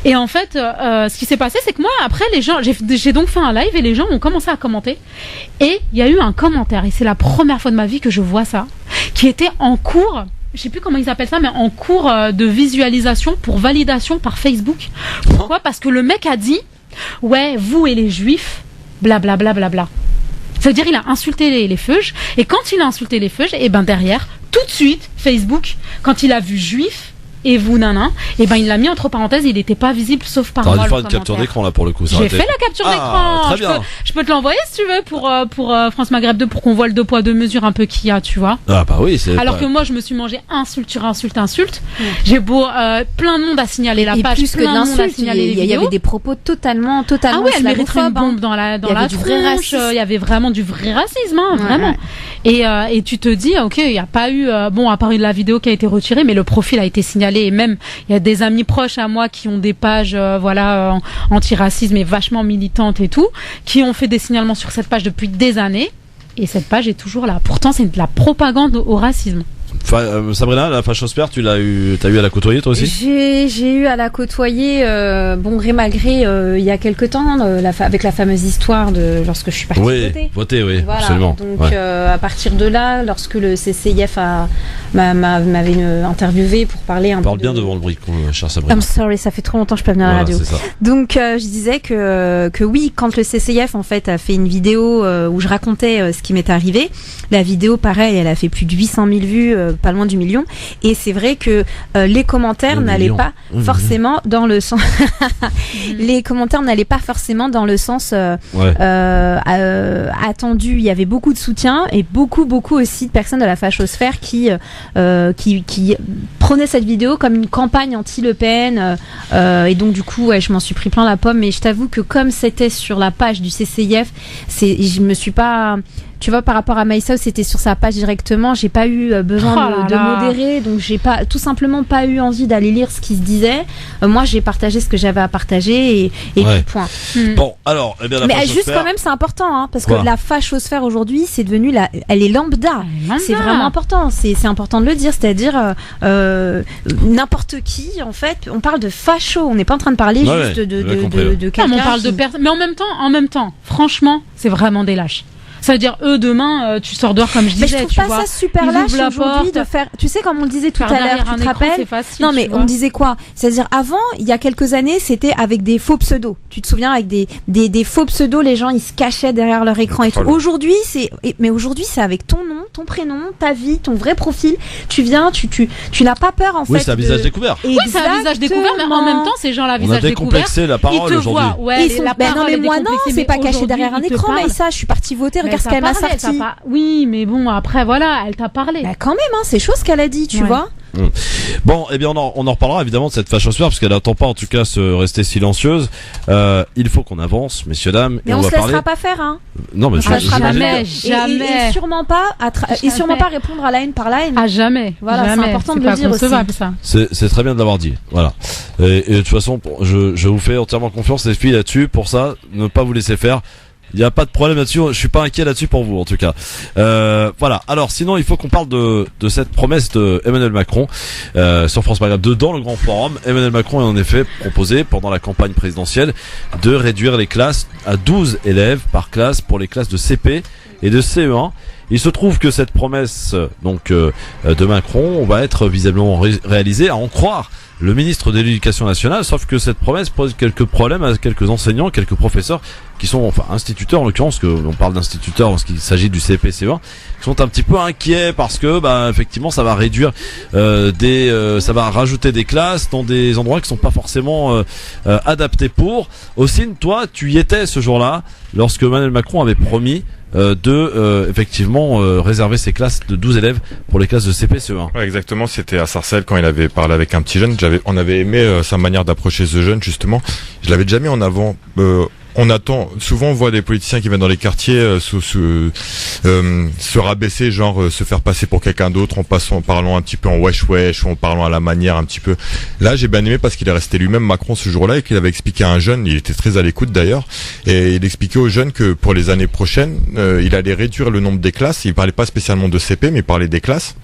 Et en fait, ce qui s'est passé, c'est que moi, après, les gens, j'ai donc fait un live et les gens ont commencé à commenter. Et il y a eu un commentaire, et c'est la première fois de ma vie que je vois ça, qui était en cours. Je sais plus comment ils appellent ça, mais en cours de visualisation pour validation par Facebook. Pourquoi? Parce que le mec a dit ouais, vous et les juifs, blablabla. Bla, bla, bla. Ça veut dire il a insulté les feuges. Et quand il a insulté les feuges, et ben derrière, tout de suite, Facebook, quand il a vu juif et vous nanan, et ben il l'a mis entre parenthèses, il n'était pas visible sauf par moi. T'aurais dû faire une capture d'écran là pour le coup. J'ai fait la capture d'écran. Très bien. Je peux te l'envoyer si tu veux pour France Maghreb 2 pour qu'on voit le 2 poids 2 mesures un peu qu'il y a, tu vois. Ah bah oui, c'est. Alors que moi je me suis mangé insulte sur insulte. J'ai beau plein de monde à signaler la page, plus que de l'insulte, il y avait des propos totalement ah ouais, elle mériterait une bombe dans la tronche. Il y avait vraiment du vrai racisme, hein, vraiment. Et tu te dis ok, il y a pas eu bon à part la vidéo qui a été retirée, mais le profil a été signalé et même il y a des amis proches à moi qui ont des pages anti-racisme et vachement militantes et tout, qui ont fait des signalements sur cette page depuis des années et cette page est toujours là. Pourtant c'est de la propagande au racisme. Sabrina, la fachosphère, t'as eu à la côtoyer toi aussi? J'ai eu à la côtoyer, bon gré mal gré, il y a quelque temps, avec la fameuse histoire de lorsque je suis partie voter, oui, voilà. Absolument. Donc à partir de là, lorsque le CCIF m'avait interviewé pour parler un peu. Parle bien devant le bruit, cher Sabrina. I'm sorry, ça fait trop longtemps que je peux venir à la radio. Donc je disais que oui, quand le CCIF en fait a fait une vidéo où je racontais ce qui m'était arrivé, la vidéo pareil, elle a fait plus de 800 000 vues pas loin du million. Et c'est vrai que les commentaires n'allaient pas forcément dans le sens. Les commentaires n'allaient pas forcément dans le sens attendu. Il y avait beaucoup de soutien et beaucoup aussi de personnes de la fachosphère qui prenaient cette vidéo comme une campagne anti-Le Pen. Et donc du coup, je m'en suis pris plein la pomme. Mais je t'avoue que comme c'était sur la page du CCIF, je me suis pas... Tu vois, par rapport à Maïssa, c'était sur sa page directement, j'ai pas eu besoin de modérer, donc j'ai tout simplement pas eu envie d'aller lire ce qui se disait. Moi, j'ai partagé ce que j'avais à partager et puis point. Bon, alors, eh bien, mais juste quand même, c'est important, hein, parce que la fachosphère aujourd'hui, c'est devenu elle est lambda. C'est vraiment important. C'est important de le dire, c'est-à-dire n'importe qui, en fait, on parle de facho, on n'est pas en train de parler juste de quelqu'un. On parle mais en même temps, franchement, c'est vraiment des lâches. Ça veut dire demain tu sors dehors comme je disais. Mais je trouve pas ça super lâche aujourd'hui de faire. Tu sais comme on le disait tout à l'heure, tu te rappelles? Non mais on disait quoi? C'est-à-dire avant, il y a quelques années, c'était avec des faux pseudos. Tu te souviens avec des faux pseudos, les gens ils se cachaient derrière leur écran et tout. Aujourd'hui c'est avec ton nom, ton prénom, ta vie, ton vrai profil. Tu viens, tu n'as pas peur en fait. Oui, c'est un visage découvert. Oui, c'est un visage découvert, mais en même temps ces gens-là visage découvert. On a décomplexé la parole aujourd'hui. Non mais moi non, c'est pas caché derrière un écran. Mais ça, je suis partie voter. Regarde ce qu'elle m'a sorti. Oui, mais bon, après, voilà, elle t'a parlé. Bah, quand même, hein, c'est chose qu'elle a dit, tu vois. Bon, eh bien, on en reparlera évidemment de cette fachosphère, parce qu'elle n'attend pas, en tout cas, se rester silencieuse. Il faut qu'on avance, messieurs, dames. Mais on se laissera pas faire, hein. Non, mais jamais. Et sûrement pas, répondre à la haine par la haine. Ah, jamais. Voilà, c'est important de le dire aussi. Ça. C'est très bien de l'avoir dit. Voilà. Et de toute façon, je vous fais entièrement confiance, les filles, là-dessus, pour ça, ne pas vous laisser faire. Il n'y a pas de problème là-dessus, je suis pas inquiet là-dessus pour vous en tout cas. Voilà. Alors sinon il faut qu'on parle de cette promesse de Emmanuel Macron sur France Maghreb 2 dans le Grand Forum. Emmanuel Macron a en effet proposé pendant la campagne présidentielle de réduire les classes à 12 élèves par classe pour les classes de CP et de CE1. Il se trouve que cette promesse de Macron va être visiblement réalisée, à en croire le ministre de l'Éducation nationale, sauf que cette promesse pose quelques problèmes à quelques enseignants, quelques professeurs qui sont, instituteurs en l'occurrence, que on parle d'instituteurs lorsqu'il s'agit du CP-CE1, qui sont un petit peu inquiets parce que, effectivement, ça va réduire ça va rajouter des classes dans des endroits qui sont pas forcément adaptés pour. Aussi, toi, tu y étais ce jour-là lorsque Emmanuel Macron avait promis effectivement réserver ces classes de 12 élèves pour les classes de CP-CE1. Ouais, exactement, c'était à Sarcelles quand il avait parlé avec un petit jeune. On avait aimé sa manière d'approcher ce jeune justement. Je l'avais déjà mis en avant. Souvent on voit des politiciens qui viennent dans les quartiers se rabaisser, genre se faire passer pour quelqu'un d'autre en parlant un petit peu en wesh ou en parlant à la manière un petit peu. Là j'ai bien aimé parce qu'il est resté lui-même Macron ce jour-là et qu'il avait expliqué à un jeune, il était très à l'écoute d'ailleurs, et il expliquait aux jeunes que pour les années prochaines il allait réduire le nombre des classes. Il parlait pas spécialement de CP mais il parlait des classes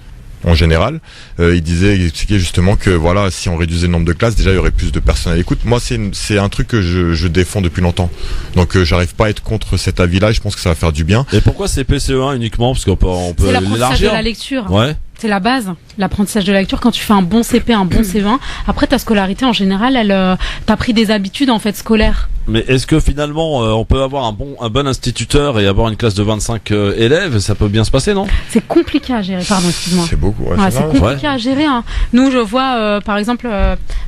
en général. Il expliquait justement que voilà, si on réduisait le nombre de classes, déjà il y aurait plus de personnes à l'écoute. Moi c'est un truc que je défends depuis longtemps. Donc j'arrive pas à être contre cet avis-là, je pense que ça va faire du bien. Et pourquoi c'est CP-CE1 uniquement? Parce qu'on peut c'est l'apprentissage de la lecture. Ouais. C'est la base, l'apprentissage de la lecture. Quand tu fais un bon CP, un bon CE1, après ta scolarité en général, t'as pris des habitudes en fait scolaires. Mais est-ce que finalement on peut avoir un bon instituteur et avoir une classe de 25 élèves, ça peut bien se passer, non? C'est compliqué à gérer, pardon, excuse-moi. C'est beaucoup, c'est compliqué à gérer. Hein. Nous, je vois par exemple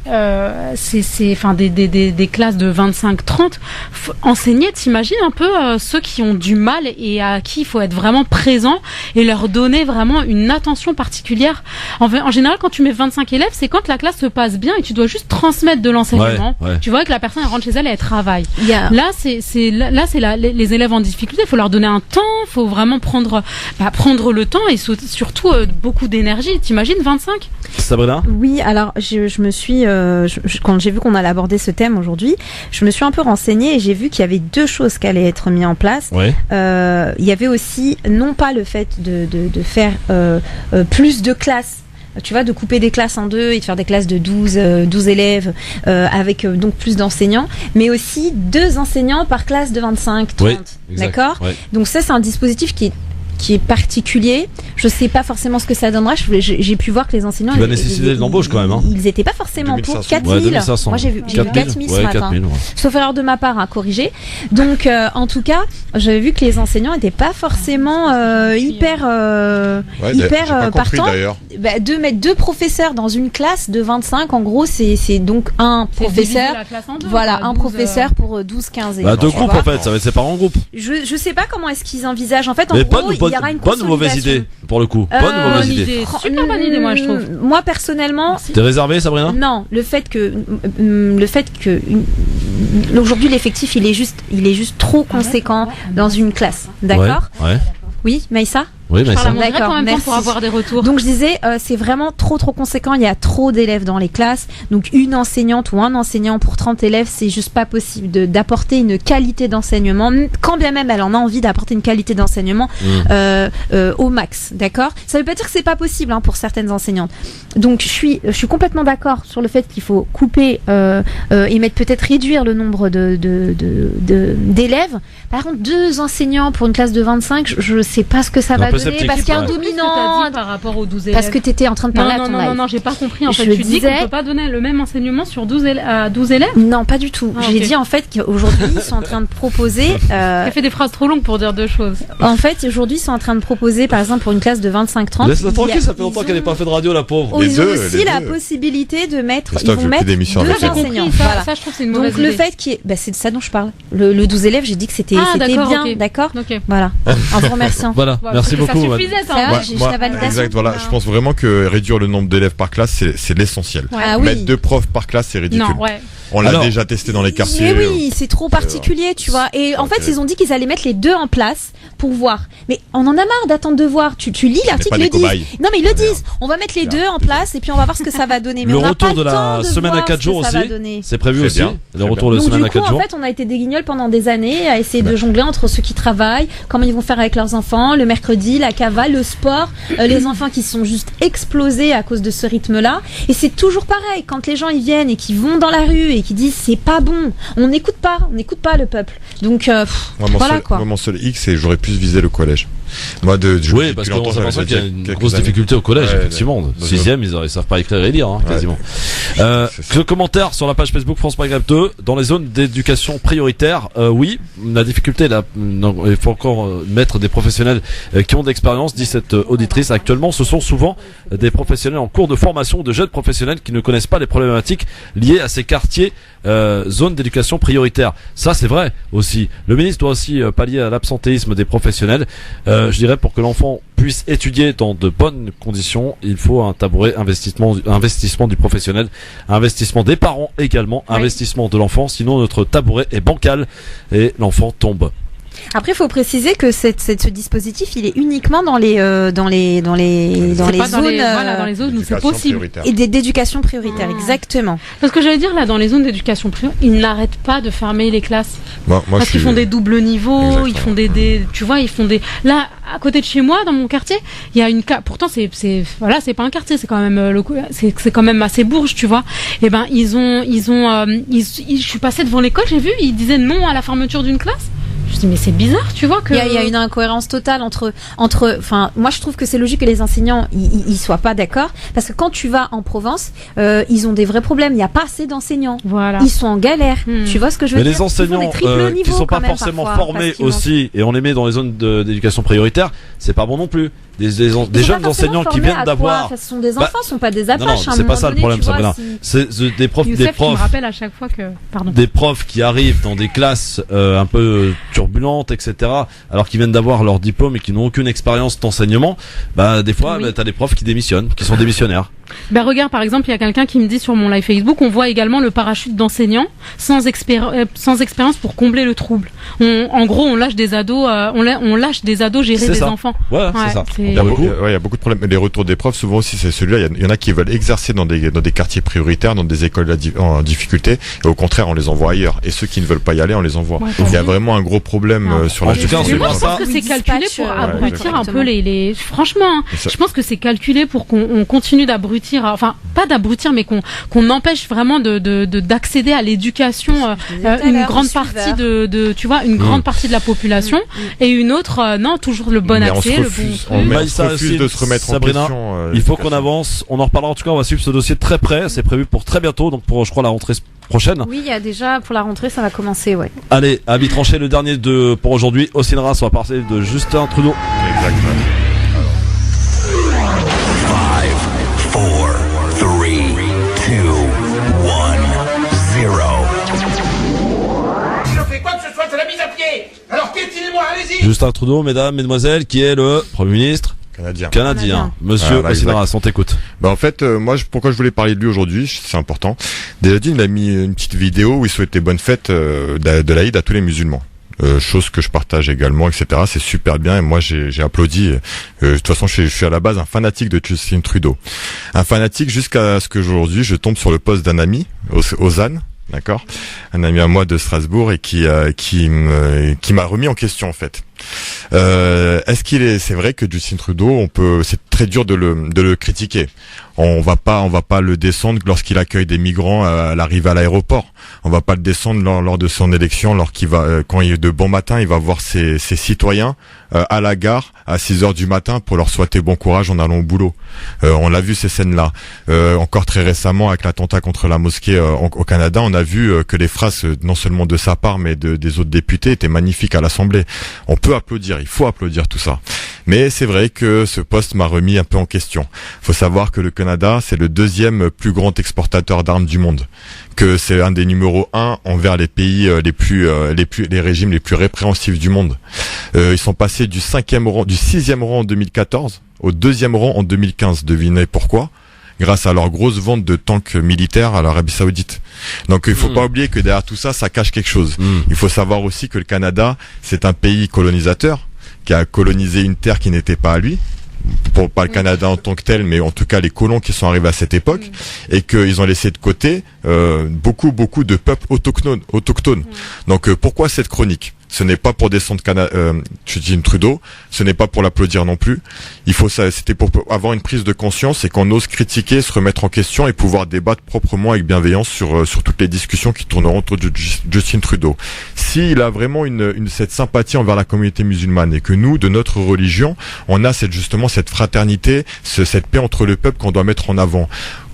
des classes de 25-30 enseigner, t'imagines un peu ceux qui ont du mal et à qui il faut être vraiment présent et leur donner vraiment une attention particulière. En général, quand tu mets 25 élèves, c'est quand la classe se passe bien et tu dois juste transmettre de l'enseignement. Ouais. Tu vois que la personne elle rentre chez elle et elle travaille. Là, c'est les élèves en difficulté. Il faut leur donner un temps. Il faut vraiment prendre le temps et surtout beaucoup d'énergie. T'imagines 25? Sabrina? Oui. Alors, je me suis quand j'ai vu qu'on allait aborder ce thème aujourd'hui, je me suis un peu renseignée et j'ai vu qu'il y avait deux choses qui allaient être mises en place. Ouais. Il y avait aussi non pas le fait de faire plus de classes, tu vois, de couper des classes en deux et de faire des classes de 12 élèves avec donc plus d'enseignants, mais aussi 2 enseignants par classe de 25, 30. Oui, d'accord. Ouais. Donc ça, c'est un dispositif qui est qui est particulier. Je sais pas forcément ce que ça donnera. J'ai pu voir que les enseignants... Qui va nécessiter de l'embauche quand même. Hein. Ils étaient pas forcément pour 4000. Ouais, 2500. Moi j'ai vu 4000 ce matin. 4000, ouais. Sauf erreur de ma part à corriger. Donc en tout cas, j'avais vu que les enseignants étaient pas forcément hyper partants. De mettre 2 professeurs dans une classe de 25, en gros, c'est donc un professeur. Voilà, un professeur pour 12-15 élèves. 2 groupes en fait, ça va être séparé en groupes. Je sais pas comment est-ce qu'ils envisagent. En fait, en mais gros, il y aura une bonne ou mauvaise idée pour le coup. Bonne ou mauvaise idée. Super bonne idée, moi je trouve. Moi personnellement. T'es réservé, Sabrina? Non, le fait que aujourd'hui l'effectif il est juste trop conséquent dans une classe, d'accord? Ouais. Oui, Maïssa? Oui, mais ça. D'accord, merci. Pour avoir des retours. Donc je disais, c'est vraiment trop conséquent. Il y a trop d'élèves dans les classes. Donc une enseignante ou un enseignant pour 30 élèves, c'est juste pas possible d'apporter une qualité d'enseignement. Quand bien même elle en a envie d'apporter une qualité d'enseignement au max, d'accord. Ça veut pas dire que c'est pas possible pour certaines enseignantes. Donc je suis complètement d'accord sur le fait qu'il faut couper et peut-être réduire le nombre d'élèves. Par contre, 2 enseignants pour une classe de 25, je sais pas ce que ça va donner parce qu'il y a un dominant par rapport aux 12 élèves. Parce que tu étais en train de parler à ton live. Non, j'ai pas compris. En fait, tu dis qu'on peut pas donner le même enseignement sur 12 élèves? Non, pas du tout. J'ai dit en fait qu'aujourd'hui, ils sont en train de proposer... Tu as fait des phrases trop longues pour dire 2 choses. En fait, aujourd'hui, ils sont en train de proposer, par exemple, pour une classe de 25-30... Laisse-la tranquille, ça fait longtemps qu'elle n'est pas fait de radio, la pauvre. Ils ont aussi la possibilité de mettre... Ils vont mettre 2 enseignants. Ça, je trouve que c'est une mauvaise idée. Donc le fait qu'il y ait... c'est de ça dont je parle. Le 12 élèves, j'ai dit que c'était bien, d'accord? Voilà. En vous remerciant. Voilà, merci beaucoup. Exact, voilà. Je pense vraiment que réduire le nombre d'élèves par classe, c'est l'essentiel. Mettre 2 profs par classe, c'est ridicule. On l'a déjà testé dans les quartiers. Mais oui, c'est trop particulier, tu vois. Et en fait, ils ont dit qu'ils allaient mettre les 2 en place pour voir. Mais on en a marre d'attendre de voir. Tu lis l'article, ils le disent. Non, mais ils le disent. On va mettre les 2 en place et puis on va voir ce que ça va donner. Mais le retour de la semaine à 4 jours aussi, c'est prévu aussi. Le retour de la semaine à 4 jours. En fait, on a été des guignols pendant des années à essayer de jongler entre ceux qui travaillent, comment ils vont faire avec leurs enfants, le mercredi, la cavale, le sport, les enfants qui sont juste explosés à cause de ce rythme-là. Et c'est toujours pareil. Quand les gens ils viennent et qui vont dans la rue et qui disent c'est pas bon, on n'écoute pas le peuple. Donc voilà quoi. Moi, mon seul X, c'est j'aurais pu viser le collège. Moi, oui, parce qu'on s'aperçoit qu'il y a une grosse difficulté au collège, effectivement. 6e, ils savent pas écrire et lire, quasiment. Le commentaire sur la page Facebook France Maghreb 2, dans les zones d'éducation prioritaire, oui, la difficulté là, il faut encore mettre des professionnels qui ont d'expérience, dit cette auditrice. Actuellement, ce sont souvent des professionnels en cours de formation, de jeunes professionnels qui ne connaissent pas les problématiques liées à ces quartiers, zones d'éducation prioritaire. Ça, c'est vrai aussi. Le ministre doit aussi pallier à l'absentéisme des professionnels. Je dirais pour que l'enfant puisse étudier dans de bonnes conditions, il faut un tabouret, investissement du professionnel, investissement des parents également, investissement de l'enfant. Sinon, notre tabouret est bancal et l'enfant tombe. Après, il faut préciser que ce dispositif, il est uniquement dans les zones où c'est possible. Et d'éducation prioritaire, exactement. Parce que j'allais dire, là, dans les zones d'éducation prioritaire, ils n'arrêtent pas de fermer les classes. Parce qu'ils font des doubles niveaux, exactement. Ils font là, à côté de chez moi, dans mon quartier, il y a pourtant c'est pas un quartier, c'est quand même c'est quand même assez bourge, tu vois. Et ben, je suis passée devant l'école, j'ai vu, ils disaient non à la fermeture d'une classe. Je dis mais c'est bizarre, tu vois que il y a une incohérence totale entre moi je trouve que c'est logique que les enseignants ils soient pas d'accord parce que quand tu vas en Provence, ils ont des vrais problèmes, il y a pas assez d'enseignants. Voilà. Ils sont en galère. Tu vois ce que je veux dire? Mais les enseignants qui sont pas forcément formés aussi et on les met dans les zones d'éducation prioritaire, c'est pas bon non plus. Des jeunes enseignants qui viennent d'avoir. Ce sont des enfants, ce sont pas des apaches. Non, c'est pas ça le problème, Sabrina. C'est des profs. Youssef qui me rappelle à chaque fois que. Pardon. Des profs qui arrivent dans des classes un peu turbulentes, etc. Alors qu'ils viennent d'avoir leur diplôme et qui n'ont aucune expérience d'enseignement. Des fois, t'as des profs qui démissionnent, qui sont démissionnaires. Regarde, par exemple, il y a quelqu'un qui me dit sur mon live Facebook, on voit également le parachute d'enseignants sans expérience pour combler le trouble. En gros, on lâche des ados, on lâche des ados gérer des enfants. Ouais, c'est ça. Il y a beaucoup de problèmes. Les retours des profs, souvent aussi, c'est celui-là. Il y en a qui veulent exercer dans des quartiers prioritaires, dans des écoles en difficulté, et au contraire, on les envoie ailleurs. Et ceux qui ne veulent pas y aller, on les envoie. Il y a vraiment un gros problème sur la gestion. Je pense que c'est calculé pour abrutir un peu les. Franchement, je pense que c'est calculé pour qu'on continue d'abrutir d'abrutir, enfin pas d'abrutir, mais qu'on empêche vraiment d'accéder à l'éducation une grande partie tu vois, une grande partie de la population, et une autre non, toujours le bon accès, on refuse de se remettre en question. Il faut qu'on avance. On en reparlera. En tout cas, on va suivre ce dossier de très près. C'est prévu pour très bientôt, donc pour, je crois, la rentrée prochaine. Oui, il y a déjà pour la rentrée, ça va commencer, ouais. Allez, avis tranché, le dernier pour aujourd'hui. Au Cinéras, on va parler de Justin Trudeau. Exactement. 5, 4, 3, 2, 1, 0. Si je fais quoi que ce soit, c'est la mise à pied. Alors piétinez-moi, allez-y. Justin Trudeau, mesdames, mesdemoiselles, qui est le Premier ministre Canadien. Monsieur Cinéras, on t'écoute. En fait, moi, pourquoi je voulais parler de lui aujourd'hui, c'est important. Déjà dit, il a mis une petite vidéo où il souhaitait bonne fête de l'Aïd à tous les musulmans. Chose que je partage également, etc. C'est super bien, et moi j'ai applaudi. De toute façon, je suis à la base un fanatique de Justin Trudeau, un fanatique jusqu'à ce que aujourd'hui je tombe sur le poste d'un ami, Ozan. D'accord, un ami à moi de Strasbourg, et qui m'a remis en question en fait. C'est vrai que Justin Trudeau, c'est très dur de le critiquer. On va pas le descendre lorsqu'il accueille des migrants à l'arrivée à l'aéroport. On va pas le descendre lors de son élection, quand il est de bon matin, il va voir ses citoyens à la gare à 6h du matin pour leur souhaiter bon courage en allant au boulot. On l'a vu ces scènes-là. Encore très récemment avec l'attentat contre la mosquée au Canada, on a vu que les phrases non seulement de sa part mais des autres députés étaient magnifiques à l'Assemblée. On peut applaudir, il faut applaudir tout ça. Mais c'est vrai que ce poste m'a remis un peu en question. Faut savoir que le Canada, c'est le deuxième plus grand exportateur d'armes du monde. Que c'est un des numéros 1 envers les pays les régimes les plus répréhensifs du monde. Ils sont passés du 6e rang en 2014 au 2e rang en 2015. Devinez pourquoi? Grâce à leur grosse vente de tanks militaires à l'Arabie Saoudite. Donc il faut pas oublier que derrière tout ça, ça cache quelque chose. Il faut savoir aussi que le Canada, c'est un pays colonisateur qui a colonisé une terre qui n'était pas à lui. Pour pas le Canada en tant que tel, mais en tout cas les colons qui sont arrivés à cette époque, et qu'ils ont laissé de côté beaucoup de peuples autochtones. Donc pourquoi cette chronique? Ce n'est pas pour descendre Justin Trudeau, ce n'est pas pour l'applaudir non plus. C'était pour avoir une prise de conscience et qu'on ose critiquer, se remettre en question et pouvoir débattre proprement avec bienveillance sur toutes les discussions qui tourneront autour de Justin Trudeau. S'il a vraiment cette sympathie envers la communauté musulmane, et que nous, de notre religion, on a cette fraternité, cette paix entre le peuple qu'on doit mettre en avant.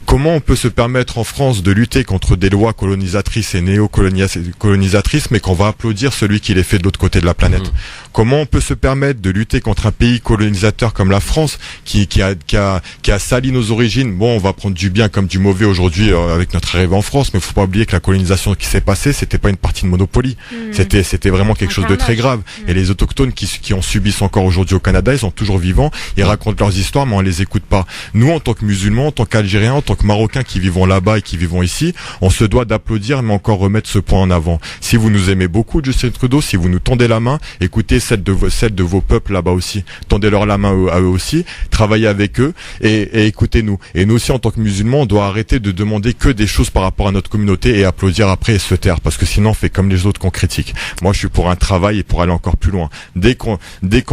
Comment on peut se permettre en France de lutter contre des lois colonisatrices et néocolonisatrices, mais qu'on va applaudir celui qui les fait de l'autre côté de la planète? Comment on peut se permettre de lutter contre un pays colonisateur comme la France, qui a sali nos origines? Bon, on va prendre du bien comme du mauvais aujourd'hui avec notre arrivée en France, mais faut pas oublier que la colonisation qui s'est passée, c'était pas une partie de Monopoly. C'était vraiment quelque chose de très grave. Et les autochtones qui en subissent encore aujourd'hui au Canada, ils sont toujours vivants, ils racontent leurs histoires, mais on les écoute pas. Nous, en tant que musulmans, en tant qu'Algériens, en tant que Marocains qui vivons là-bas et qui vivons ici, on se doit d'applaudir, mais encore remettre ce point en avant. Si vous nous aimez beaucoup, Justin Trudeau, si vous nous tendez la main, écoutez celle de vos peuples là-bas aussi. Tendez-leur la main à eux aussi, travaillez avec eux et écoutez-nous. Et nous aussi, en tant que musulmans, on doit arrêter de demander que des choses par rapport à notre communauté et applaudir après et se taire, parce que sinon on fait comme les autres qu'on critique. Moi, je suis pour un travail et pour aller encore plus loin. Dès qu'on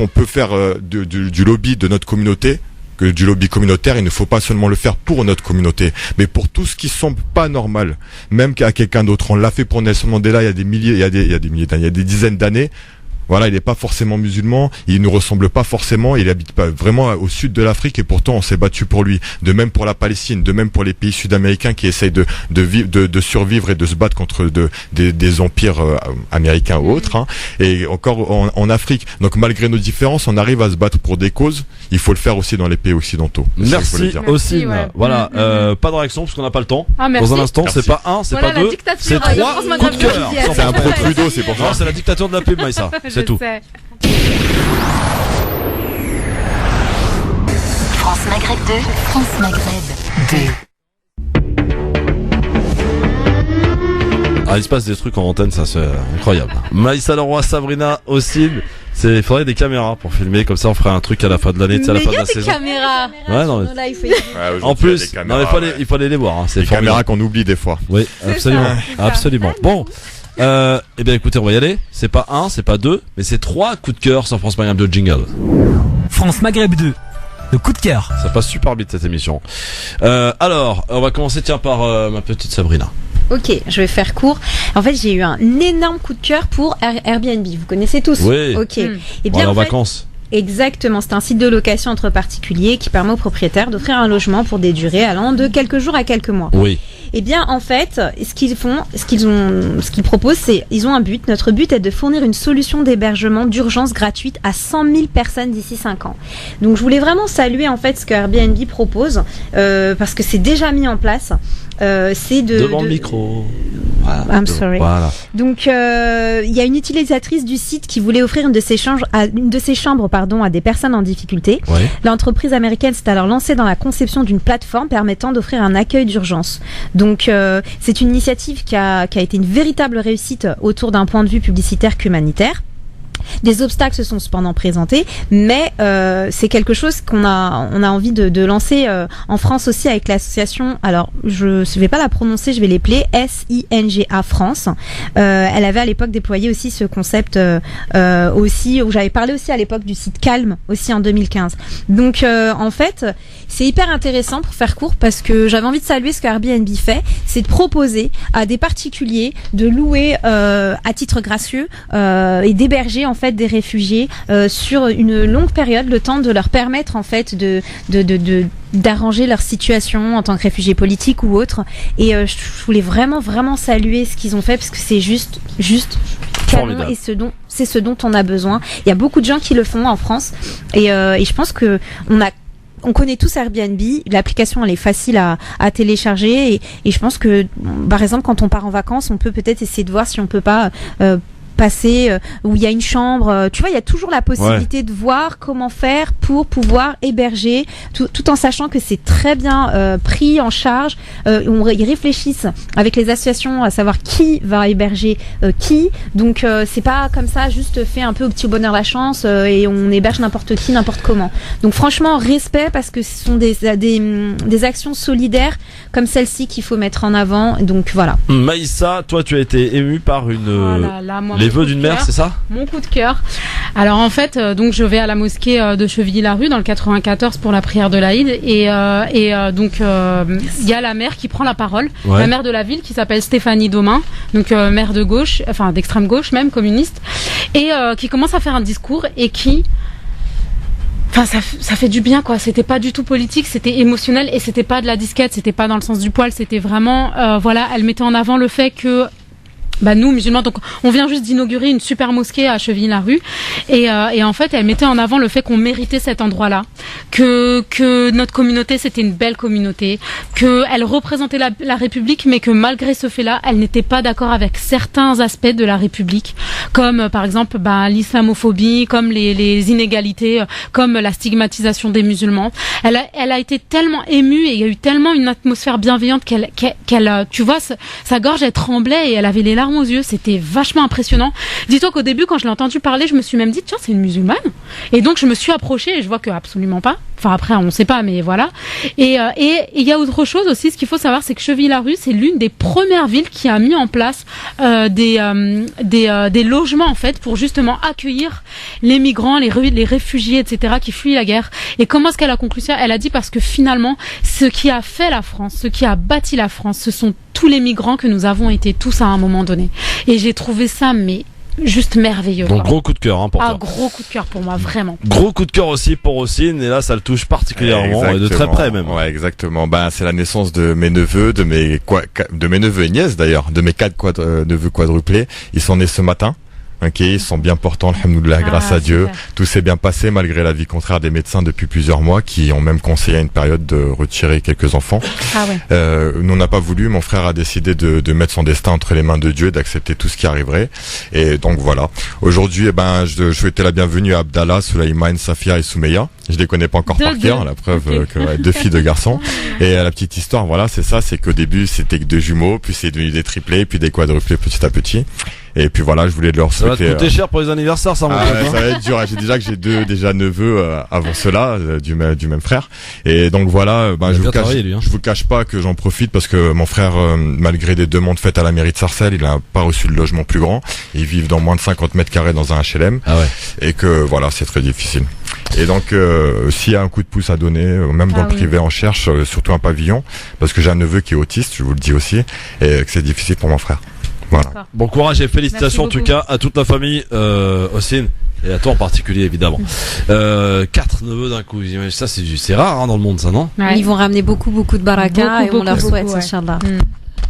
peut faire du lobby de notre communauté, du lobby communautaire, il ne faut pas seulement le faire pour notre communauté, mais pour tout ce qui semble pas normal, même qu'à quelqu'un d'autre. On l'a fait pour Nelson Mandela il y a des dizaines d'années. Voilà, il n'est pas forcément musulman, il nous ressemble pas forcément, il habite pas vraiment au sud de l'Afrique, et pourtant on s'est battu pour lui. De même pour la Palestine, de même pour les pays sud-américains qui essayent de survivre et de se battre contre des empires américains ou autres, et encore en Afrique. Donc malgré nos différences, on arrive à se battre pour des causes. Il faut le faire aussi dans les pays occidentaux. Merci aussi. Ouais. Voilà, pas de réaction parce qu'on n'a pas le temps. Merci. Dans un instant, c'est pas un, c'est pas deux, c'est 3 coups de cœur. C'est un pro Trudeau, c'est pour ça. Non, c'est la dictature de la pub, Maïssa. C'est tout. France Maghreb 2, France Maghreb 2. Ah, il se passe des trucs en antenne, ça c'est incroyable. Maïssa Leroy, Sabrina aussi. Il faudrait des caméras pour filmer, comme ça on ferait un truc à la fin de l'année, à la fin de la saison. Caméras. Ouais, non, en plus, il faut aller les voir. C'est des caméras qu'on oublie des fois. Oui, absolument, absolument. Bon. Eh bien écoutez, on va y aller. C'est pas un, c'est pas deux, mais c'est 3 coups de cœur sur France Maghreb 2 jingle. France Maghreb 2. le coup de cœur. Ça passe super vite cette émission. Alors, on va commencer par ma petite Sabrina. Ok, je vais faire court. En fait, j'ai eu un énorme coup de cœur pour Airbnb. Vous connaissez tous? Oui. Ok. Et bien, en vacances. Exactement, c'est un site de location entre particuliers qui permet aux propriétaires d'offrir un logement pour des durées allant de quelques jours à quelques mois. Oui. Eh bien, en fait, ce qu'ils proposent, c'est, ils ont un but. Notre but est de fournir une solution d'hébergement d'urgence gratuite à 100 000 personnes d'ici 5 ans. Donc, je voulais vraiment saluer, en fait, ce que Airbnb propose, parce que c'est déjà mis en place. C'est devant le micro. Voilà, I'm sorry. Voilà. Donc, il y a une utilisatrice du site qui voulait offrir une de ses chambres à des personnes en difficulté. Ouais. L'entreprise américaine s'est alors lancée dans la conception d'une plateforme permettant d'offrir un accueil d'urgence. Donc, c'est une initiative qui a été une véritable réussite autour d'un point de vue publicitaire qu'humanitaire. Des obstacles se sont cependant présentés, mais c'est quelque chose on a envie de lancer en France aussi avec l'association. Alors, je vais pas la prononcer, je vais l'épeler SINGA France. Elle avait à l'époque déployé aussi ce concept aussi, où j'avais parlé aussi à l'époque du site Calm aussi en 2015. Donc en fait, c'est hyper intéressant pour faire court parce que j'avais envie de saluer ce que Airbnb fait, c'est de proposer à des particuliers de louer à titre gracieux et d'héberger en fait des réfugiés sur une longue période, le temps de leur permettre en fait d'arranger leur situation en tant que réfugiés politiques ou autres. Et je voulais vraiment saluer ce qu'ils ont fait parce que c'est juste canon et c'est ce dont on a besoin. Il y a beaucoup de gens qui le font en France et je pense que on connaît tous Airbnb, l'application elle est facile à télécharger et je pense que par exemple quand on part en vacances on peut peut-être essayer de voir si on peut pas passer où il y a une chambre, tu vois, il y a toujours la possibilité de voir comment faire pour pouvoir héberger tout en sachant que c'est très bien pris en charge. Ils réfléchissent avec les associations à savoir qui va héberger qui, donc c'est pas comme ça juste fait un peu au petit bonheur la chance et on héberge n'importe qui n'importe comment. Donc franchement respect parce que ce sont des actions solidaires comme celle-ci qu'il faut mettre en avant, donc voilà. Maïssa, toi tu as été émue par les vœux d'une mère, c'est ça? Mon coup de cœur. Alors en fait, donc je vais à la mosquée de Chevilly-la-Rue dans le 94 pour la prière de l'Aïd et donc il y a la maire qui prend la parole, la maire de la ville qui s'appelle Stéphanie Domin, donc maire de gauche, enfin d'extrême gauche même, communiste, et qui commence à faire un discours et qui ça fait du bien quoi, c'était pas du tout politique, c'était émotionnel et c'était pas de la disquette, c'était pas dans le sens du poil, c'était vraiment elle mettait en avant le fait que nous musulmans, donc on vient juste d'inaugurer une super mosquée à Chevilly-la-Rue et en fait elle mettait en avant le fait qu'on méritait cet endroit-là, que notre communauté c'était une belle communauté, que elle représentait la République, mais que malgré ce fait-là elle n'était pas d'accord avec certains aspects de la République, comme par exemple l'islamophobie, comme les inégalités, comme la stigmatisation des musulmans. Elle a été tellement émue et il y a eu tellement une atmosphère bienveillante qu'elle tu vois, sa gorge elle tremblait et elle avait les larmes aux yeux, c'était vachement impressionnant. Dis-toi qu'au début quand je l'ai entendu parler, je me suis même dit tiens, c'est une musulmane, et donc je me suis approchée et je vois que absolument pas, enfin après on sait pas, mais voilà. Et il y a autre chose aussi, ce qu'il faut savoir, c'est que Chevilly-la-Rue c'est l'une des premières villes qui a mis en place des logements en fait pour justement accueillir les migrants, les réfugiés, etc. qui fuient la guerre. Et comment est-ce qu'elle a conclu ça? Elle a dit parce que finalement ce qui a fait la France, ce qui a bâti la France, ce sont tous les migrants que nous avons été tous à un moment donné. Et j'ai trouvé ça mais juste merveilleux. Donc gros coup de cœur pour toi. Gros coup de cœur pour moi, vraiment. Gros coup de cœur aussi pour Ossine, et là ça le touche particulièrement et de très près même. Ouais, exactement. C'est la naissance de mes neveux, de mes neveux et nièces d'ailleurs, de mes 4 neveux quadruplés. Ils sont nés ce matin. Ok, ils sont bien portants, alhamdoulilah, grâce à Dieu. Tout s'est bien passé malgré l'avis contraire des médecins depuis plusieurs mois qui ont même conseillé à une période de retirer quelques enfants. Nous on n'a pas voulu, mon frère a décidé de mettre son destin entre les mains de Dieu, d'accepter tout ce qui arriverait. Et donc voilà. Aujourd'hui, je souhaitais la bienvenue à Abdallah, Sulaiman, Safia et Soumeya. Je les connais pas encore par cœur, la preuve que 2 filles, 2 garçons. Et la petite histoire, voilà, c'est ça, c'est qu'au début c'était que 2 jumeaux, puis c'est devenu des triplés, puis des quadruplés petit à petit. Et puis voilà, je voulais leur souhaiter. Ça va te coûter cher pour les anniversaires, ça. Ça va être dur. J'ai deux neveux avant cela du même frère. Et donc voilà, je vous cache pas que j'en profite parce que mon frère, malgré des demandes faites à la mairie de Sarcelles, il a pas reçu le logement plus grand. Ils vivent dans moins de 50 mètres carrés dans un HLM. Ah ouais. Et que voilà, c'est très difficile. Et donc s'il y a un coup de pouce à donner, même dans le privé, on cherche surtout un pavillon parce que j'ai un neveu qui est autiste, je vous le dis aussi, et que c'est difficile pour mon frère. Voilà. Bon courage et félicitations en tout cas à toute la famille, Ossine, et à toi en particulier évidemment. 4 neveux d'un coup, ça c'est rare dans le monde, ça, non? Ils vont ramener beaucoup de baraka et on leur souhaite, Inch'Allah.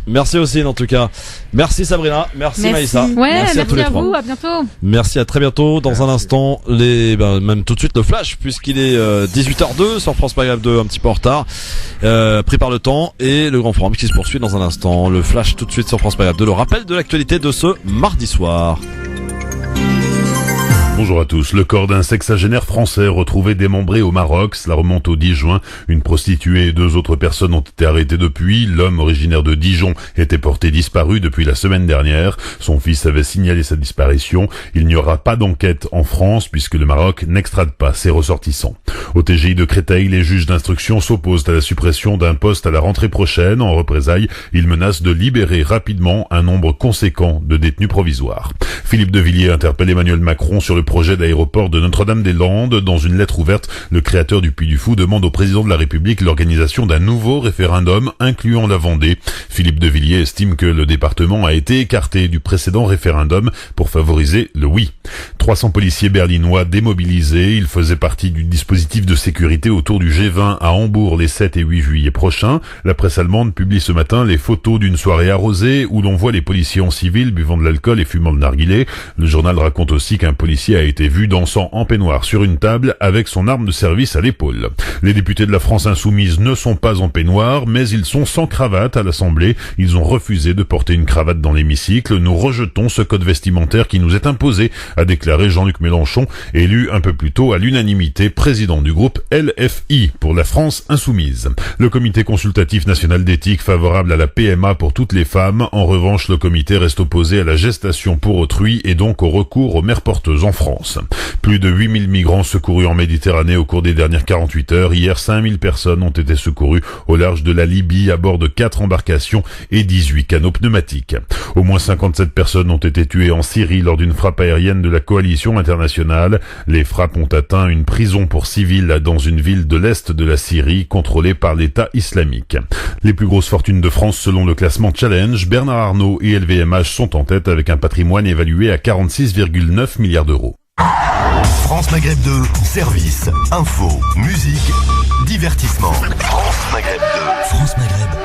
Merci Ossine en tout cas. Merci Sabrina, merci Maïssa. Merci à tous les trois. vous, à bientôt. Merci, à très bientôt. Dans un instant, même tout de suite le flash, puisqu'il est 18h02 sur France Maghreb 2, un petit peu en retard, pris par le temps, et le grand forum qui se poursuit dans un instant. Le flash tout de suite sur France Maghreb 2, le rappel de l'actualité de ce mardi soir. Bonjour à tous. Le corps d'un sexagénaire français retrouvé démembré au Maroc. Cela remonte au 10 juin. Une prostituée et 2 autres personnes ont été arrêtées depuis. L'homme originaire de Dijon était porté disparu depuis la semaine dernière. Son fils avait signalé sa disparition. Il n'y aura pas d'enquête en France puisque le Maroc n'extrade pas ses ressortissants. Au TGI de Créteil, les juges d'instruction s'opposent à la suppression d'un poste à la rentrée prochaine. En représailles, ils menacent de libérer rapidement un nombre conséquent de détenus provisoires. Philippe de Villiers interpelle Emmanuel Macron sur le projet d'aéroport de Notre-Dame-des-Landes. Dans une lettre ouverte, le créateur du Puy du Fou demande au président de la République l'organisation d'un nouveau référendum incluant la Vendée. Philippe de Villiers estime que le département a été écarté du précédent référendum pour favoriser le oui. 300 policiers berlinois démobilisés. Ils faisaient partie du dispositif de sécurité autour du G20 à Hambourg les 7 et 8 juillet prochains. La presse allemande publie ce matin les photos d'une soirée arrosée où l'on voit les policiers en civil buvant de l'alcool et fumant le narguilé. Le journal raconte aussi qu'un policier a été vu dansant en peignoir sur une table avec son arme de service à l'épaule. Les députés de la France Insoumise ne sont pas en peignoir, mais ils sont sans cravate à l'Assemblée. Ils ont refusé de porter une cravate dans l'hémicycle. Nous rejetons ce code vestimentaire qui nous est imposé, a déclaré Jean-Luc Mélenchon, élu un peu plus tôt à l'unanimité président du groupe LFI pour la France Insoumise. Le comité consultatif national d'éthique favorable à la PMA pour toutes les femmes. En revanche, le comité reste opposé à la gestation pour autrui et donc au recours aux mères porteuses en France. Plus de 8000 migrants secourus en Méditerranée au cours des dernières 48 heures. Hier, 5000 personnes ont été secourues au large de la Libye à bord de 4 embarcations et 18 canots pneumatiques. Au moins 57 personnes ont été tuées en Syrie lors d'une frappe aérienne de la coalition internationale. Les frappes ont atteint une prison pour civils dans une ville de l'est de la Syrie contrôlée par l'État islamique. Les plus grosses fortunes de France selon le classement Challenge, Bernard Arnault et LVMH sont en tête avec un patrimoine évalué à 46,9 milliards d'euros. France Maghreb 2, service, info, musique, divertissement. France Maghreb 2. France Maghreb